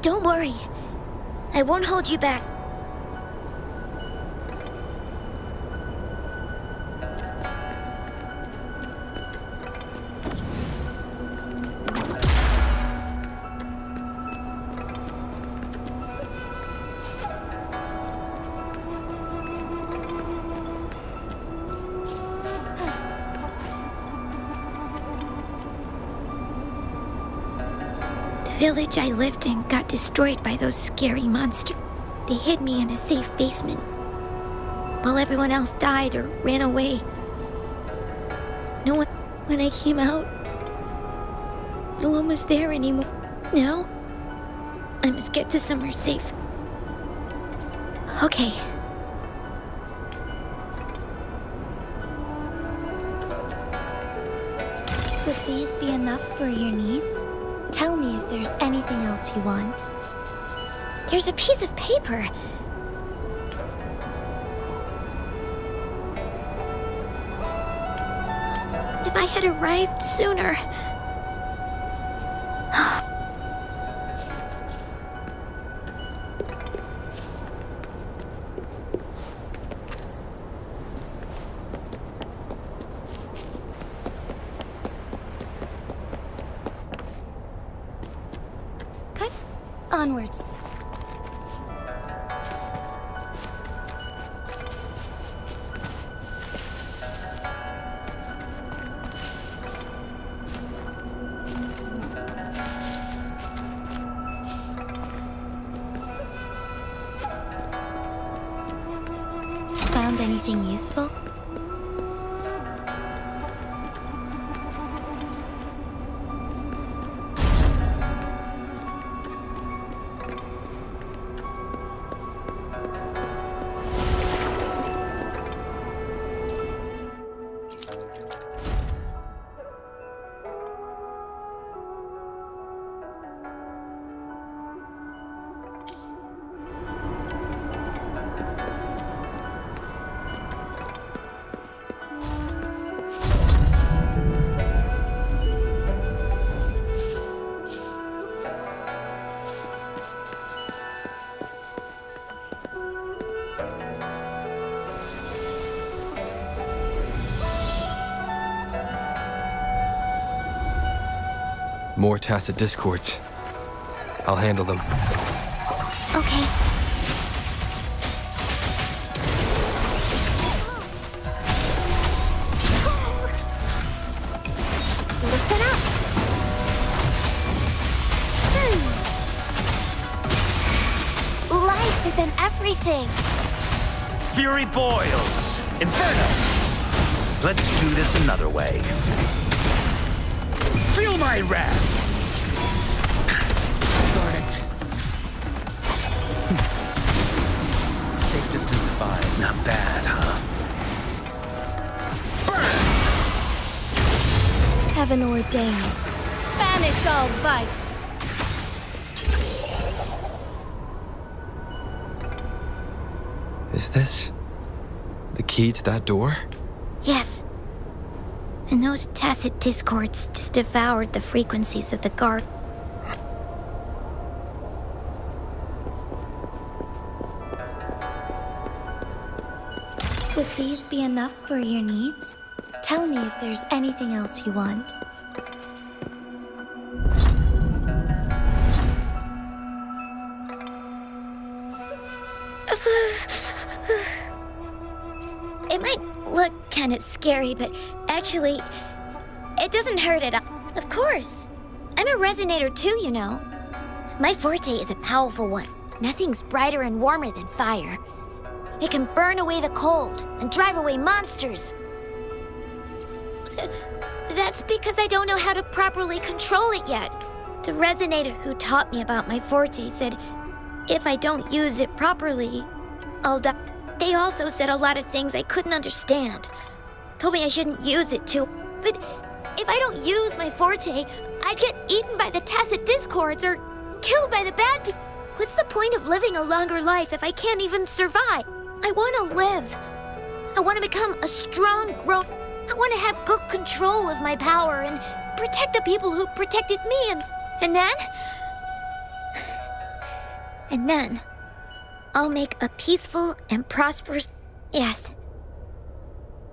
Don't worry. I won't hold you back. The village I lived in got destroyed by those scary monsters. They hid me in a safe basement, while everyone else died or ran away. No one, when I came out, no one was there anymore. Now, I must get to somewhere safe. Okay. Would these be enough for your needs? Tell me if there's anything else you want. There's a piece of paper. If I had arrived sooner. Onwards. Found anything useful? More tacit discords. I'll handle them. Okay. Listen up. Life is in everything. Fury boils! Inferno! Let's do this another way. Feel my wrath! Darn it. Safe distance 5. Not bad, huh? Burn! Heaven ordains. Banish all vice. Is this the key to that door? Yes. And those tacit discords just devoured the frequencies of the guard. Would these be enough for your needs? Tell me if there's anything else you want. It might look kind of scary, but actually, it doesn't hurt at all. Of course. I'm a resonator too, you know. My forte is a powerful one. Nothing's brighter and warmer than fire. It can burn away the cold and drive away monsters. That's because I don't know how to properly control it yet. The resonator who taught me about my forte said, if I don't use it properly, I'll die. They also said a lot of things I couldn't understand. Told me I shouldn't use it too. But if I don't use my forte, I'd get eaten by the tacit discords or killed by the bad people. What's the point of living a longer life if I can't even survive? I want to live. I want to become a strong, grown... I want to have good control of my power and protect the people who protected me and And then... And then... I'll make a peaceful and prosperous... Yes.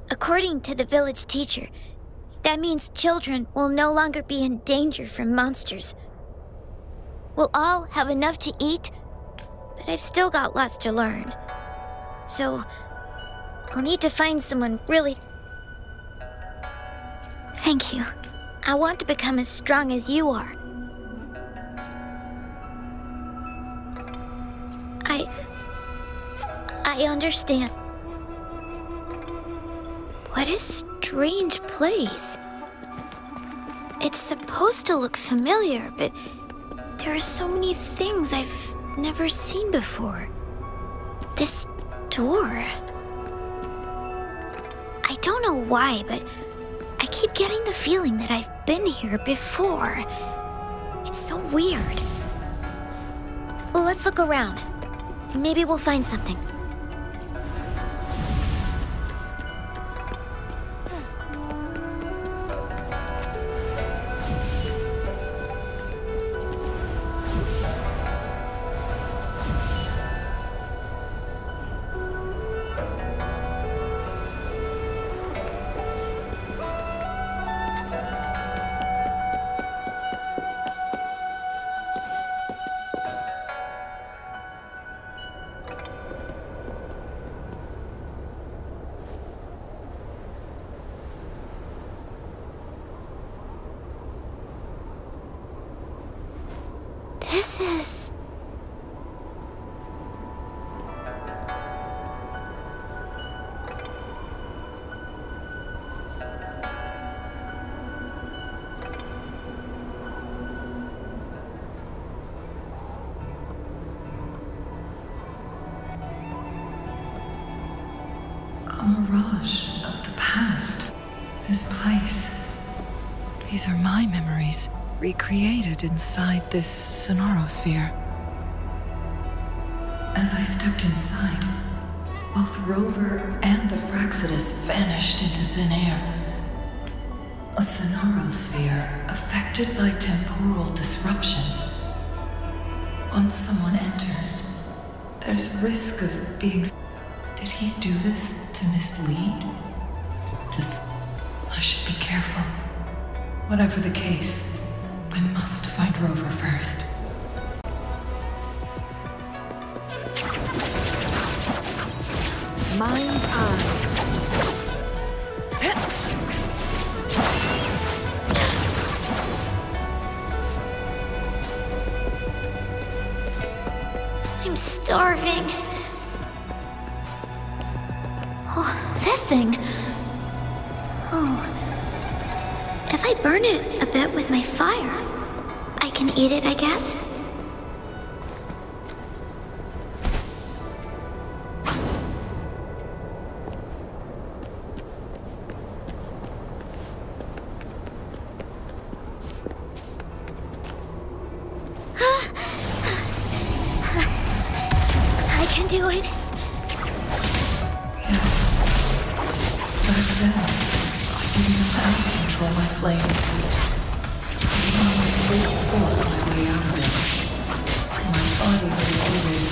According to the village teacher, that means children will no longer be in danger from monsters. We'll all have enough to eat, but I've still got lots to learn. So, I'll need to find someone really... Thank you. I want to become as strong as you are. I understand. What a strange place. It's supposed to look familiar, but there are so many things I've never seen before. This door... I don't know why, but I keep getting the feeling that I've been here before. It's so weird. Let's look around. Maybe we'll find something. This is... A mirage of the past. This place. These are my memories, recreated inside this sonorosphere. As I stepped inside, both Rover and the Fraxidus vanished into thin air. A sonorosphere affected by temporal disruption. Once someone enters, there's risk of being... Did he do this to mislead? I should be careful. Whatever the case, I must find Rover first. Mind's eye. I'm starving. Oh, this thing. Oh. If I burn it a bit with my fire, I can eat it, I guess. I can do it. Yes. Back then, I didn't know how to control my flames. I needed to force my way out of it. My body was always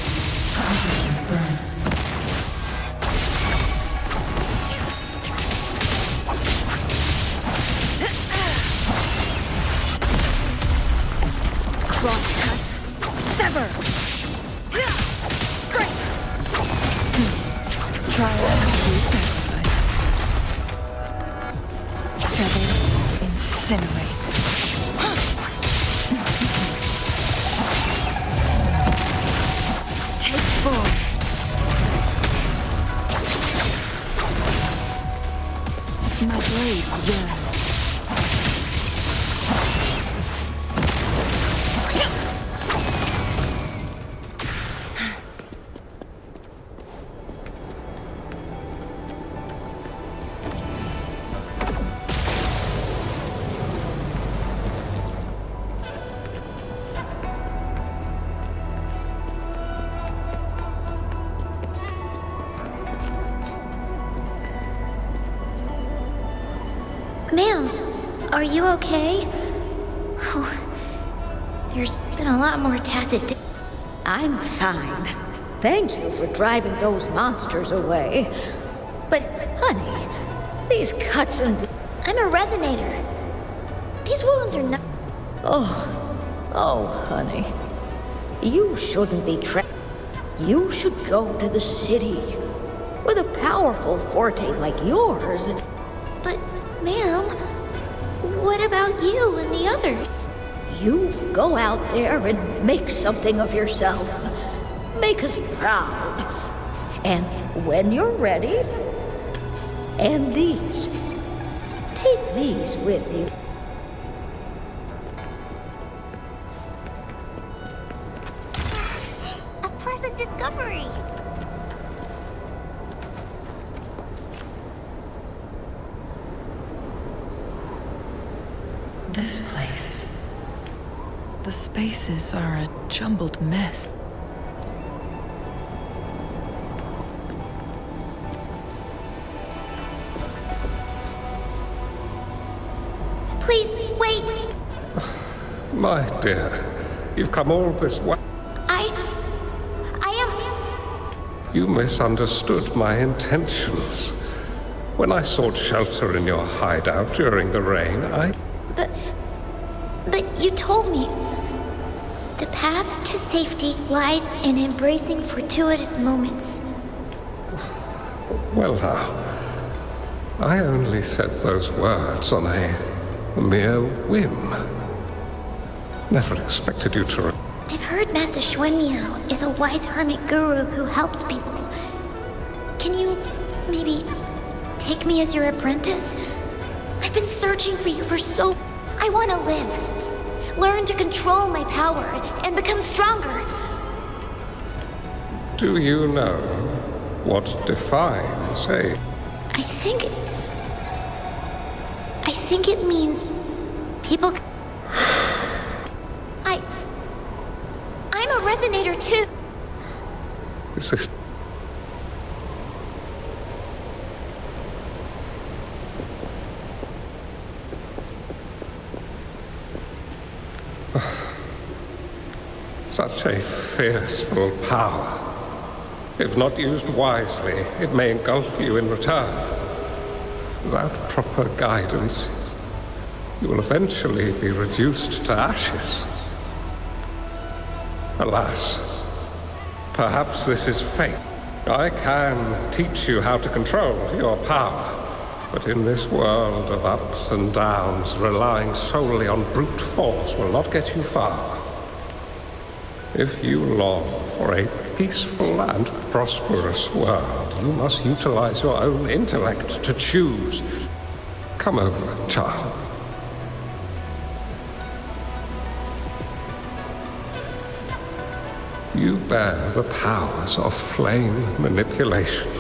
covered in burns. Crosscut. Sever. Trial and sacrifice. Feathers incinerate. Take form. My blade yearns. Ma'am, are you okay? Oh, There's been a lot more tacit. I'm fine. Thank you for driving those monsters away. But, honey, these cuts and... I'm a resonator. These wounds are not. Oh, honey. You shouldn't be You should go to the city. With a powerful forte like yours. But, ma'am, what about you and the others? You go out there and make something of yourself. Make us proud. And when you're ready, and these, take these with you. A pleasant discovery. This place. The spaces are a jumbled mess. Please, wait! My dear, you've come all this way. I am... You misunderstood my intentions. When I sought shelter in your hideout during the rain, But you told me... The path to safety lies in embracing fortuitous moments. Well now, I only said those words on a mere whim. Never expected you to... I've heard Master Xuanmiao is a wise hermit guru who helps people. Can you maybe take me as your apprentice? I've been searching for you for so... I want to live. Learn to control my power and become stronger. Do you know what defines a... I think it means people... I'm a resonator too. This is... Such a fearful power. If not used wisely, it may engulf you in return. Without proper guidance, you will eventually be reduced to ashes. Alas, perhaps this is fate. I can teach you how to control your power, but in this world of ups and downs, relying solely on brute force will not get you far. If you long for a peaceful and prosperous world, you must utilize your own intellect to choose. Come over, child. You bear the powers of flame manipulation,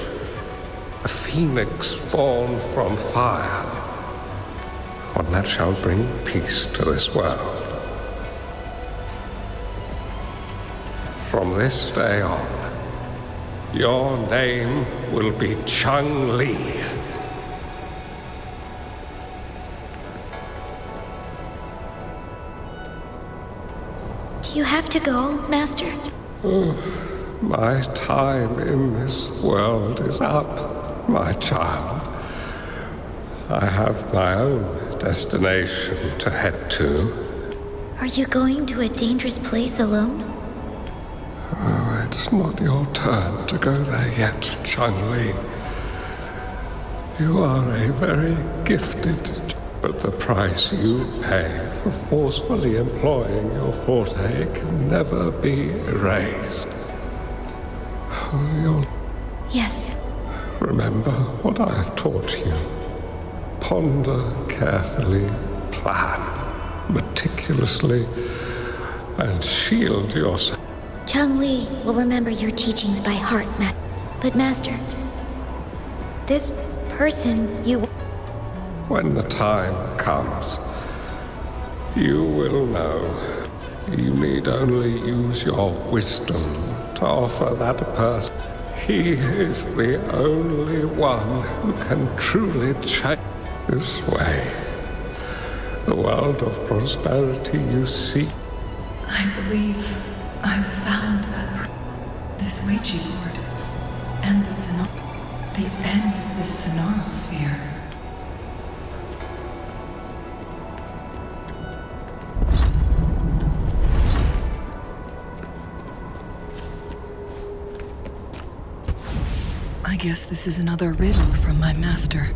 a phoenix born from fire, one that shall bring peace to this world. From this day on, your name will be Chung Li. Do you have to go, Master? My time in this world is up, my child. I have my own destination to head to. Are you going to a dangerous place alone? Oh, it's not your turn to go there yet, Chung Li. You are a very gifted, but the price you pay for forcefully employing your forte can never be erased. Oh, Yes. remember what I have taught you. Ponder carefully, plan meticulously, and shield yourself. Chung Li will remember your teachings by heart, But Master, this person you... When the time comes, you will know. You need only use your wisdom to offer that person. He is the only one who can truly change this way. The world of prosperity you seek I believe I've found this Ouija board and the end of this Sonaro sphere. I guess this is another riddle from my master.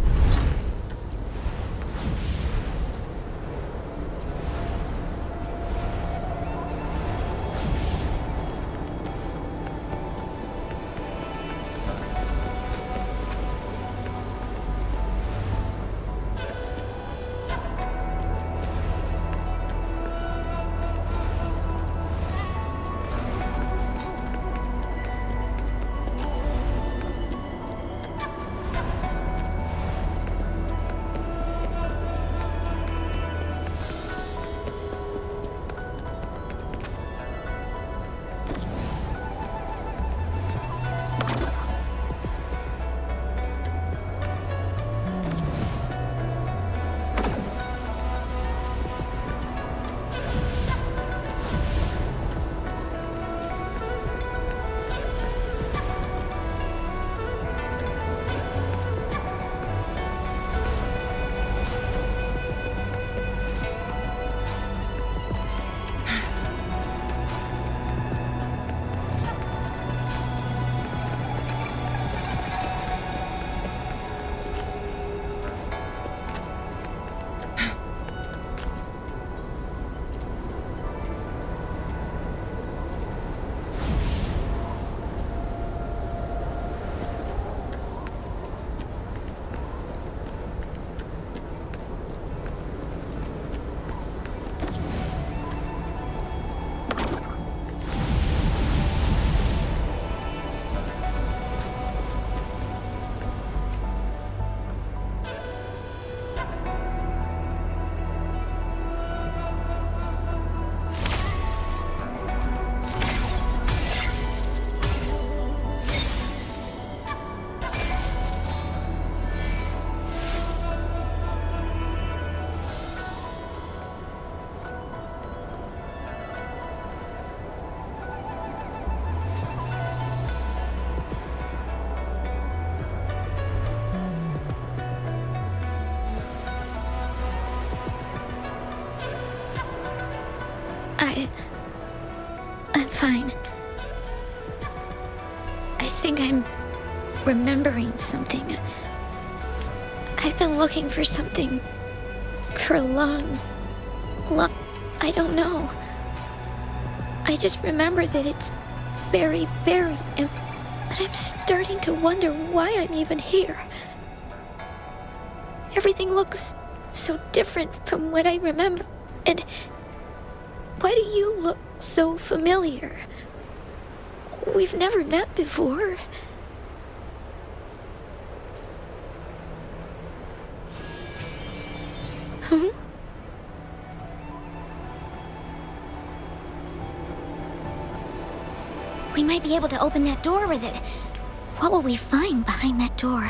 I'm fine. I think I'm remembering something. I've been looking for something for a long, I don't know. I just remember that it's very, but I'm starting to wonder why I'm even here. Everything looks so different from what I remember. And why do you look so familiar? We've never met before. Huh? We might be able to open that door with it. What will we find behind that door?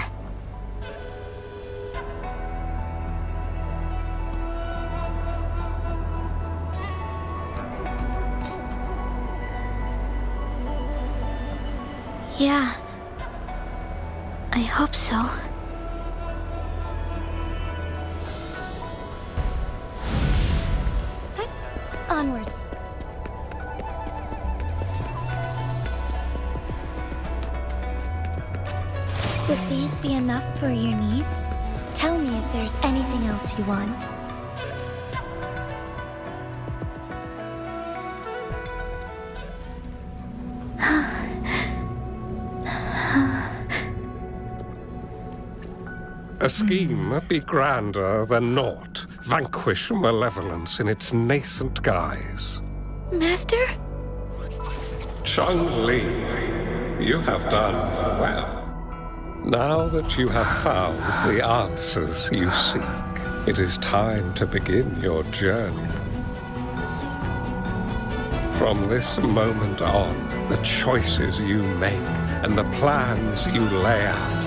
Yeah. I hope so. Onwards. Would these be enough for your needs? Tell me if there's anything else you want. A scheme be grander than naught. Vanquish malevolence in its nascent guise. Master? Chung-Li, you have done well. Now that you have found the answers you seek, it is time to begin your journey. From this moment on, the choices you make and the plans you lay out,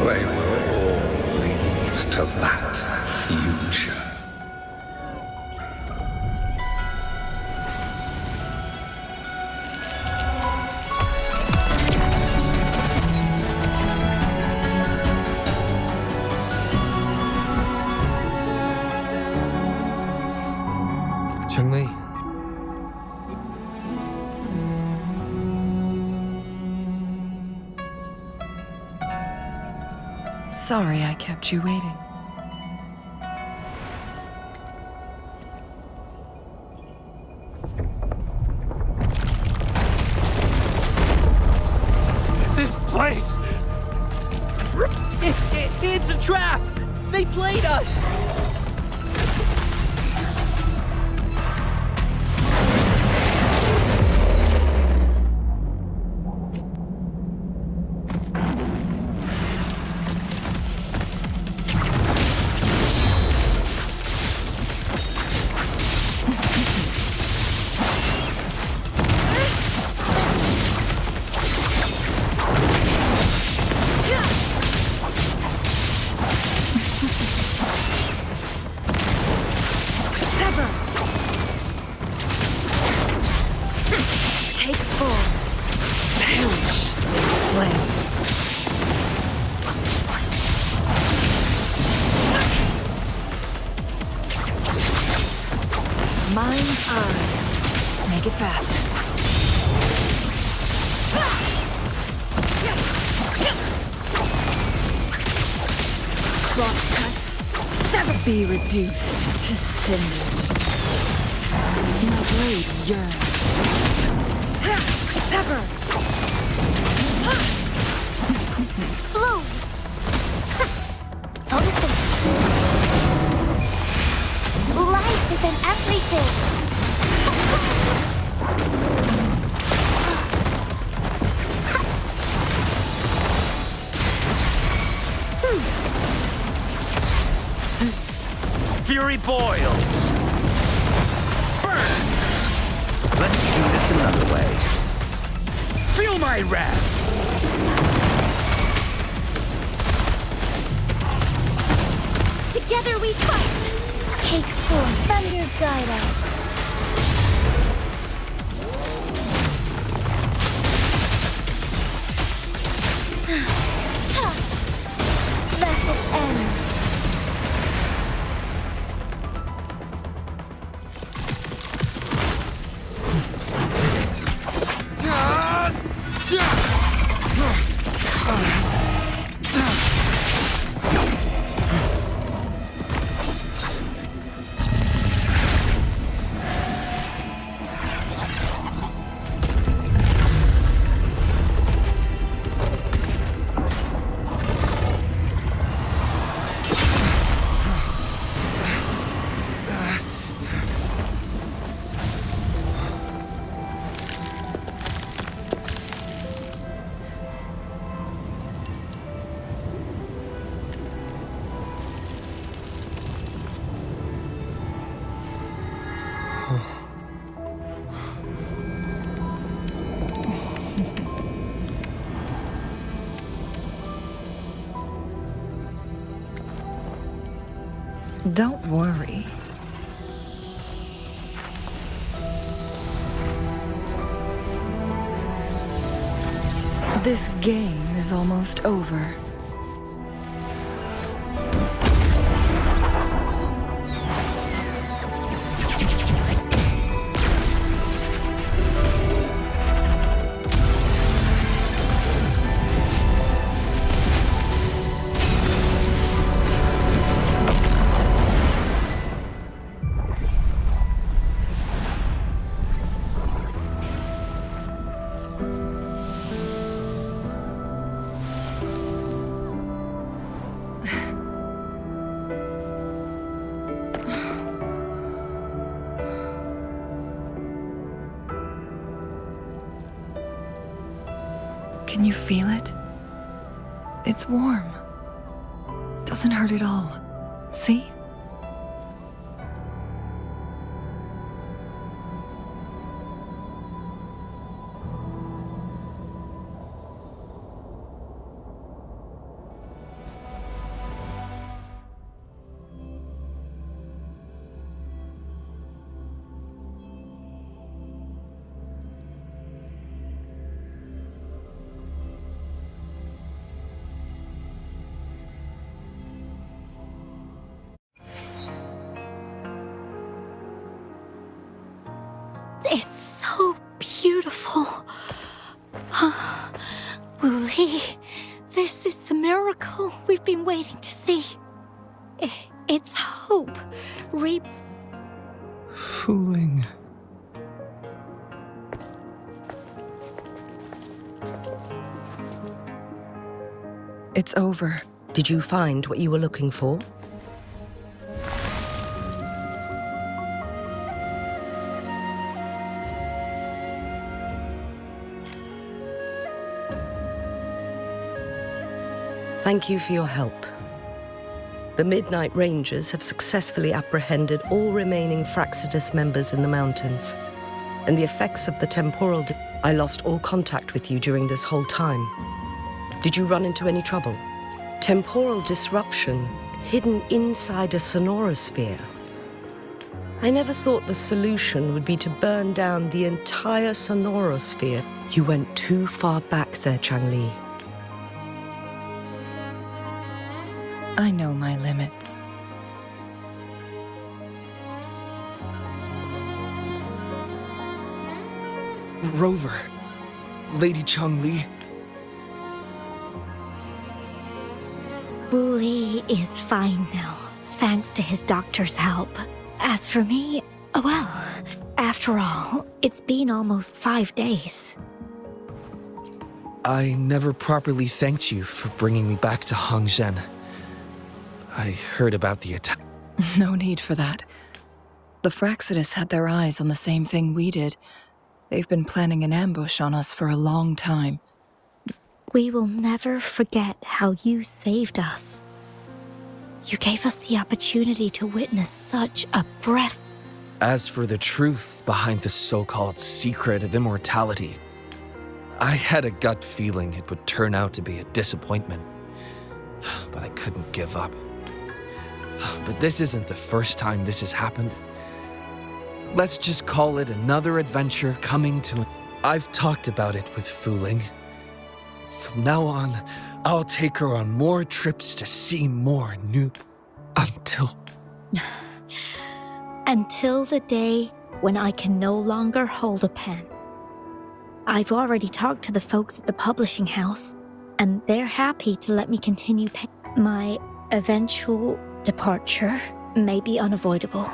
they will all lead to that future. Cheng-Li. Sorry I kept you waiting. This place! It's a trap! They played us! Take form. Perish. Flames. Mind's eye. Make it faster. Crosscut. Sever. Be reduced to cinders. My blade yearns. Sever! Blue! Notice it. Life is in everything. Fury boils. Burn! Let's do this another way. Feel my wrath! Together we fight. Take form. Thunder guide us. Thus it ends. Don't worry. This game is almost over. Can you feel it? It's warm. Doesn't hurt at all. See? See, this is the miracle we've been waiting to see. It's hope. Fooling. It's over. Did you find what you were looking for? Thank you for your help. The Midnight Rangers have successfully apprehended all remaining Fraxidus members in the mountains, and the effects of the temporal... I lost all contact with you during this whole time. Did you run into any trouble? Temporal disruption hidden inside a sonorosphere. I never thought the solution would be to burn down the entire sonorosphere. You went too far back there, Changli. I know my limits. Rover. Lady Changli. Wu Li is fine now, thanks to his doctor's help. As for me, well, after all, it's been almost 5 days. I never properly thanked you for bringing me back to Hongzhen. I heard about the attack. No need for that. The Fraxidus had their eyes on the same thing we did. They've been planning an ambush on us for a long time. We will never forget how you saved us. You gave us the opportunity to witness such a breath. As for the truth behind the so-called secret of immortality, I had a gut feeling it would turn out to be a disappointment. But I couldn't give up. But this isn't the first time this has happened. Let's just call it another adventure coming to... I've talked about it with Fooling. From now on, I'll take her on more trips to see more new... Until the day when I can no longer hold a pen. I've already talked to the folks at the publishing house, and they're happy to let me continue my eventual departure may be unavoidable,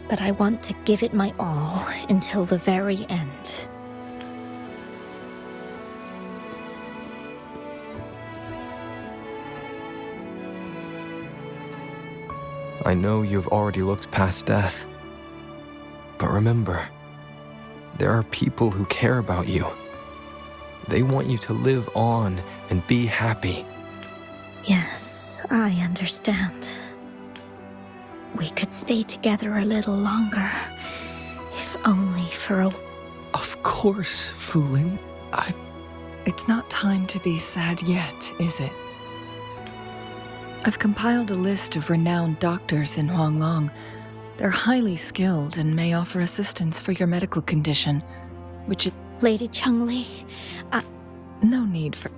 but I want to give it my all until the very end. I know you've already looked past death. But remember, there are people who care about you. They want you to live on and be happy. Yes, I understand. We could stay together a little longer, if only for a... Of course, Fooling. It's not time to be sad yet, is it? I've compiled a list of renowned doctors in Huanglong. They're highly skilled and may offer assistance for your medical condition, which is... Lady Changli, No need for...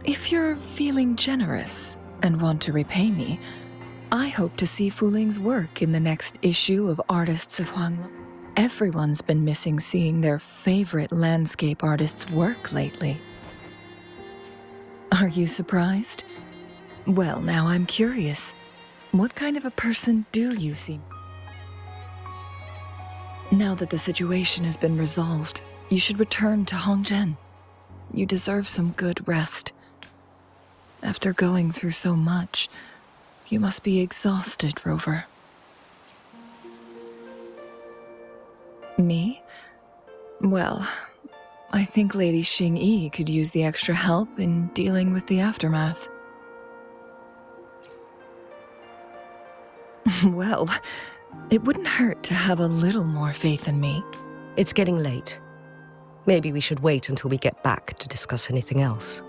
If you're feeling generous and want to repay me, I hope to see Fuling's work in the next issue of Artists of Huanglong. Everyone's been missing seeing their favorite landscape artists work lately. Are you surprised? Well, now I'm curious. What kind of a person do you seem? Now that the situation has been resolved, you should return to Hongzhen. You deserve some good rest. After going through so much, you must be exhausted, Rover. Me? Well, I think Lady Xing-Yi could use the extra help in dealing with the aftermath. Well, it wouldn't hurt to have a little more faith in me. It's getting late. Maybe we should wait until we get back to discuss anything else.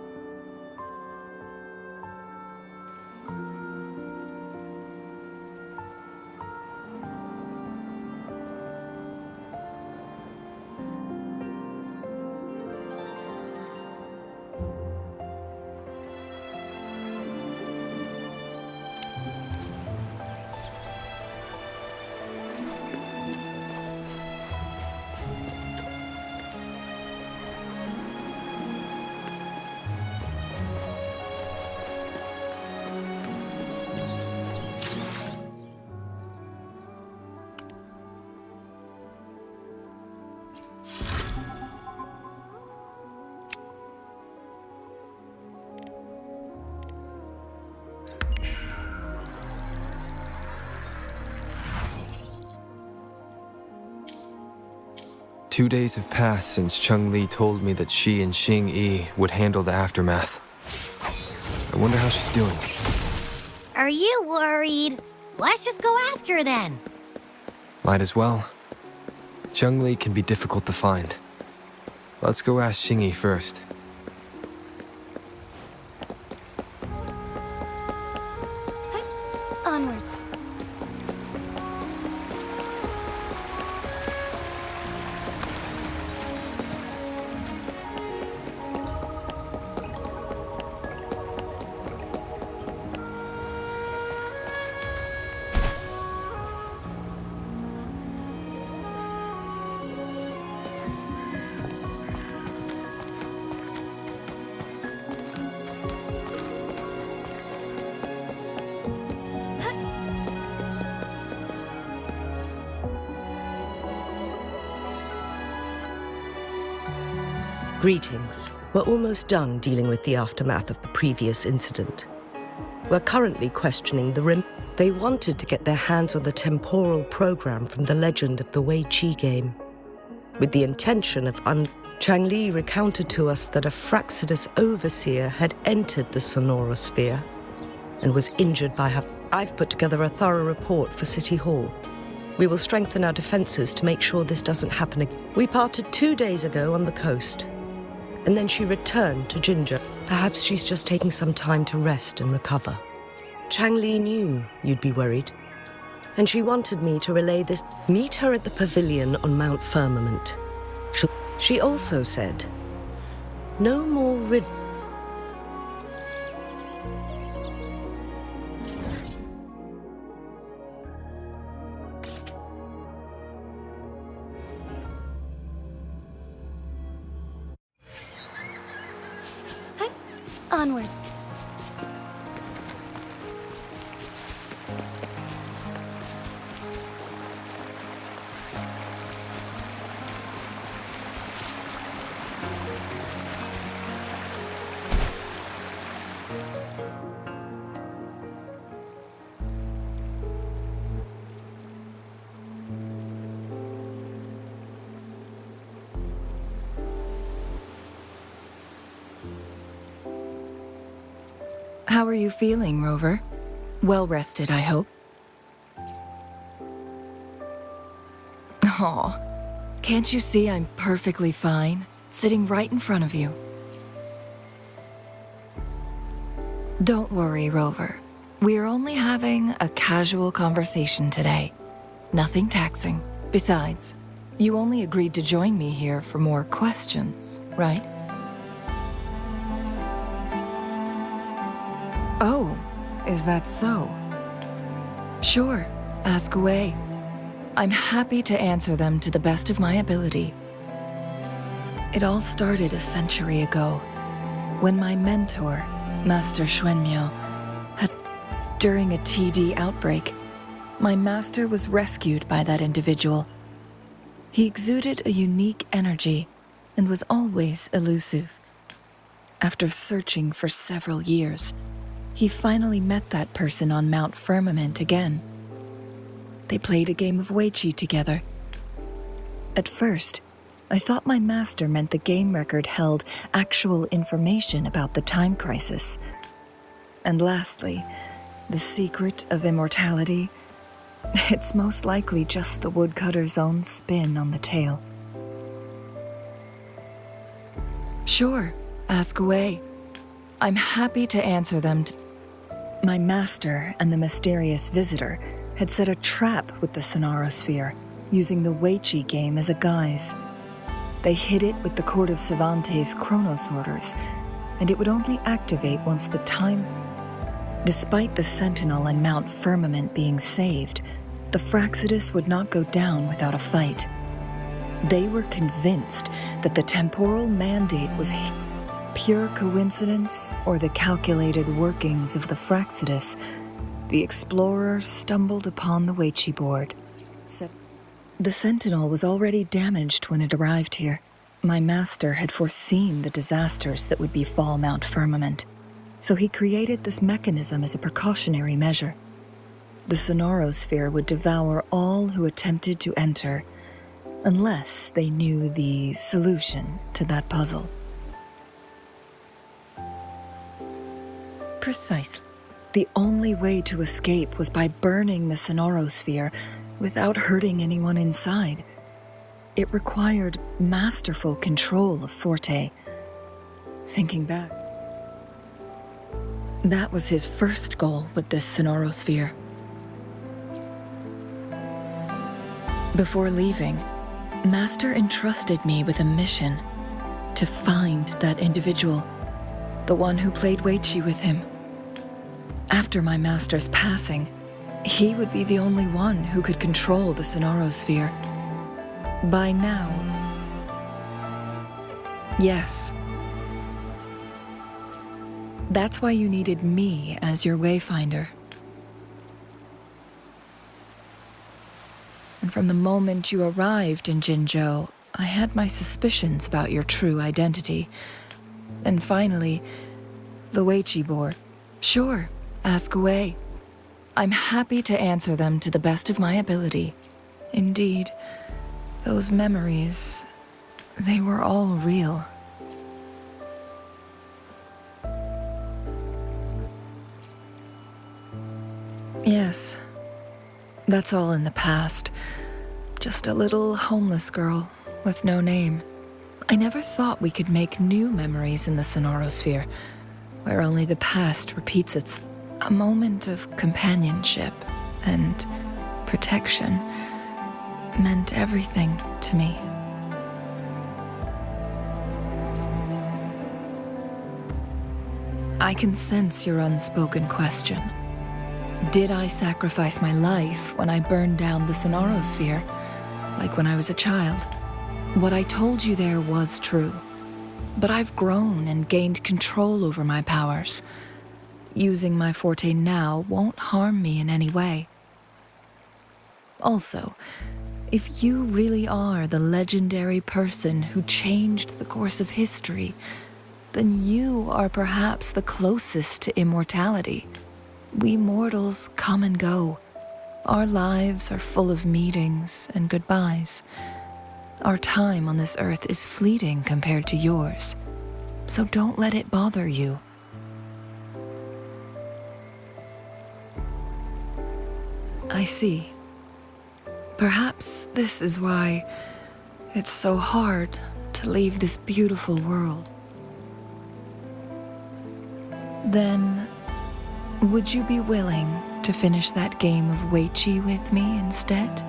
2 days have passed since Cheng-Li told me that she and Xing-Yi would handle the aftermath. I wonder how she's doing. Are you worried? Let's just go ask her then. Might as well. Cheng-Li can be difficult to find. Let's go ask Xing-Yi first. Onwards. Greetings. We're almost done dealing with the aftermath of the previous incident. We're currently questioning the Rim. They wanted to get their hands on the temporal program from the legend of the Wei Qi game. With the intention of Cheng-Li recounted to us that a Fraxidus overseer had entered the sonorosphere and was injured by her. I've put together a thorough report for City Hall. We will strengthen our defenses to make sure this doesn't happen again. We parted 2 days ago on the coast, and then she returned to Jinzhou. Perhaps she's just taking some time to rest and recover. Cheng-Li knew you'd be worried, and she wanted me to relay this. Meet her at the pavilion on Mount Firmament. She also said, no more Onwards. How are you feeling, Rover? Well rested, I hope. Aw, can't you see I'm perfectly fine, sitting right in front of you? Don't worry, Rover. We're only having a casual conversation today. Nothing taxing. Besides, you only agreed to join me here for more questions, right? Oh, is that so? Sure, ask away. I'm happy to answer them to the best of my ability. It all started a century ago, when my mentor, Master Xuanmiao, had... During a TD outbreak, my master was rescued by that individual. He exuded a unique energy and was always elusive. After searching for several years, he finally met that person on Mount Firmament again. They played a game of Weiqi together. At first, I thought my master meant the game record held actual information about the time crisis. And lastly, the secret of immortality. It's most likely just the woodcutter's own spin on the tale. Sure, ask away. I'm happy to answer them. My master and the mysterious visitor had set a trap with the sonorosphere, using the Weiqi game as a guise. They hid it with the Court of Cervantes' Chronos orders, and it would only activate once the time... Despite the Sentinel and Mount Firmament being saved, the Fraxidus would not go down without a fight. They were convinced that the temporal mandate was pure coincidence or the calculated workings of the Fraxidus. The explorers stumbled upon the Weiqi board. The Sentinel was already damaged when it arrived here. My master had foreseen the disasters that would befall Mount Firmament, so he created this mechanism as a precautionary measure. The sonorosphere would devour all who attempted to enter, unless they knew the solution to that puzzle. Precisely. The only way to escape was by burning the Sonorosphere without hurting anyone inside. It required masterful control of Forte. Thinking back, that was his first goal with this Sonorosphere. Before leaving, Master entrusted me with a mission to find that individual, the one who played Weichi with him. After my master's passing, he would be the only one who could control the Sonorosphere. By now, yes. That's why you needed me as your wayfinder. And from the moment you arrived in Jinzhou, I had my suspicions about your true identity. And finally, the Weichi board. Sure, ask away. I'm happy to answer them to the best of my ability. Indeed, those memories, they were all real. Yes, that's all in the past. Just a little homeless girl with no name. I never thought we could make new memories in the Sonorosphere, where only the past repeats itself. A moment of companionship and protection meant everything to me. I can sense your unspoken question. Did I sacrifice my life when I burned down the Sonorosphere, like when I was a child? What I told you there was true, but I've grown and gained control over my powers. Using my Forte now won't harm me in any way. Also, if you really are the legendary person who changed the course of history, then you are perhaps the closest to immortality. We mortals come and go. Our lives are full of meetings and goodbyes. Our time on this earth is fleeting compared to yours, so don't let it bother you. I see. Perhaps this is why it's so hard to leave this beautiful world. Then, would you be willing to finish that game of Weichi with me instead?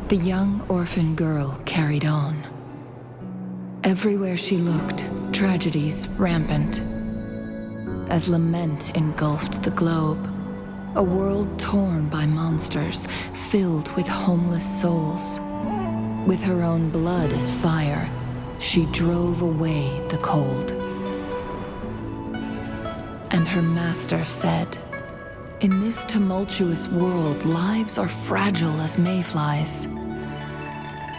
The young orphan girl carried on. Everywhere she looked, tragedies rampant. As lament engulfed the globe, a world torn by monsters, filled with homeless souls. With her own blood as fire, she drove away the cold. And her master said, "In this tumultuous world, lives are fragile as mayflies."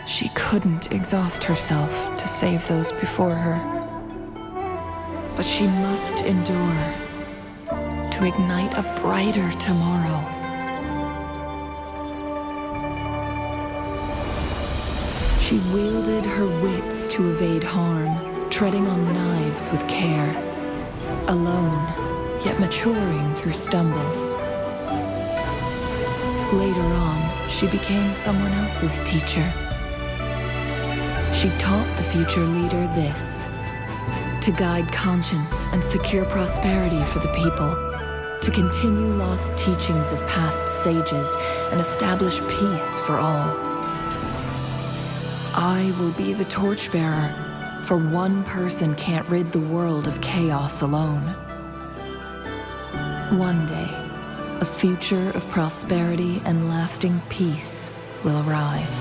She couldn't exhaust herself to save those before her. But she must endure to ignite a brighter tomorrow. She wielded her wits to evade harm, treading on knives with care. Alone, yet maturing through stumbles. Later on, she became someone else's teacher. She taught the future leader this: to guide conscience and secure prosperity for the people, to continue lost teachings of past sages and establish peace for all. I will be the torchbearer, for one person can't rid the world of chaos alone. One day, a future of prosperity and lasting peace will arrive.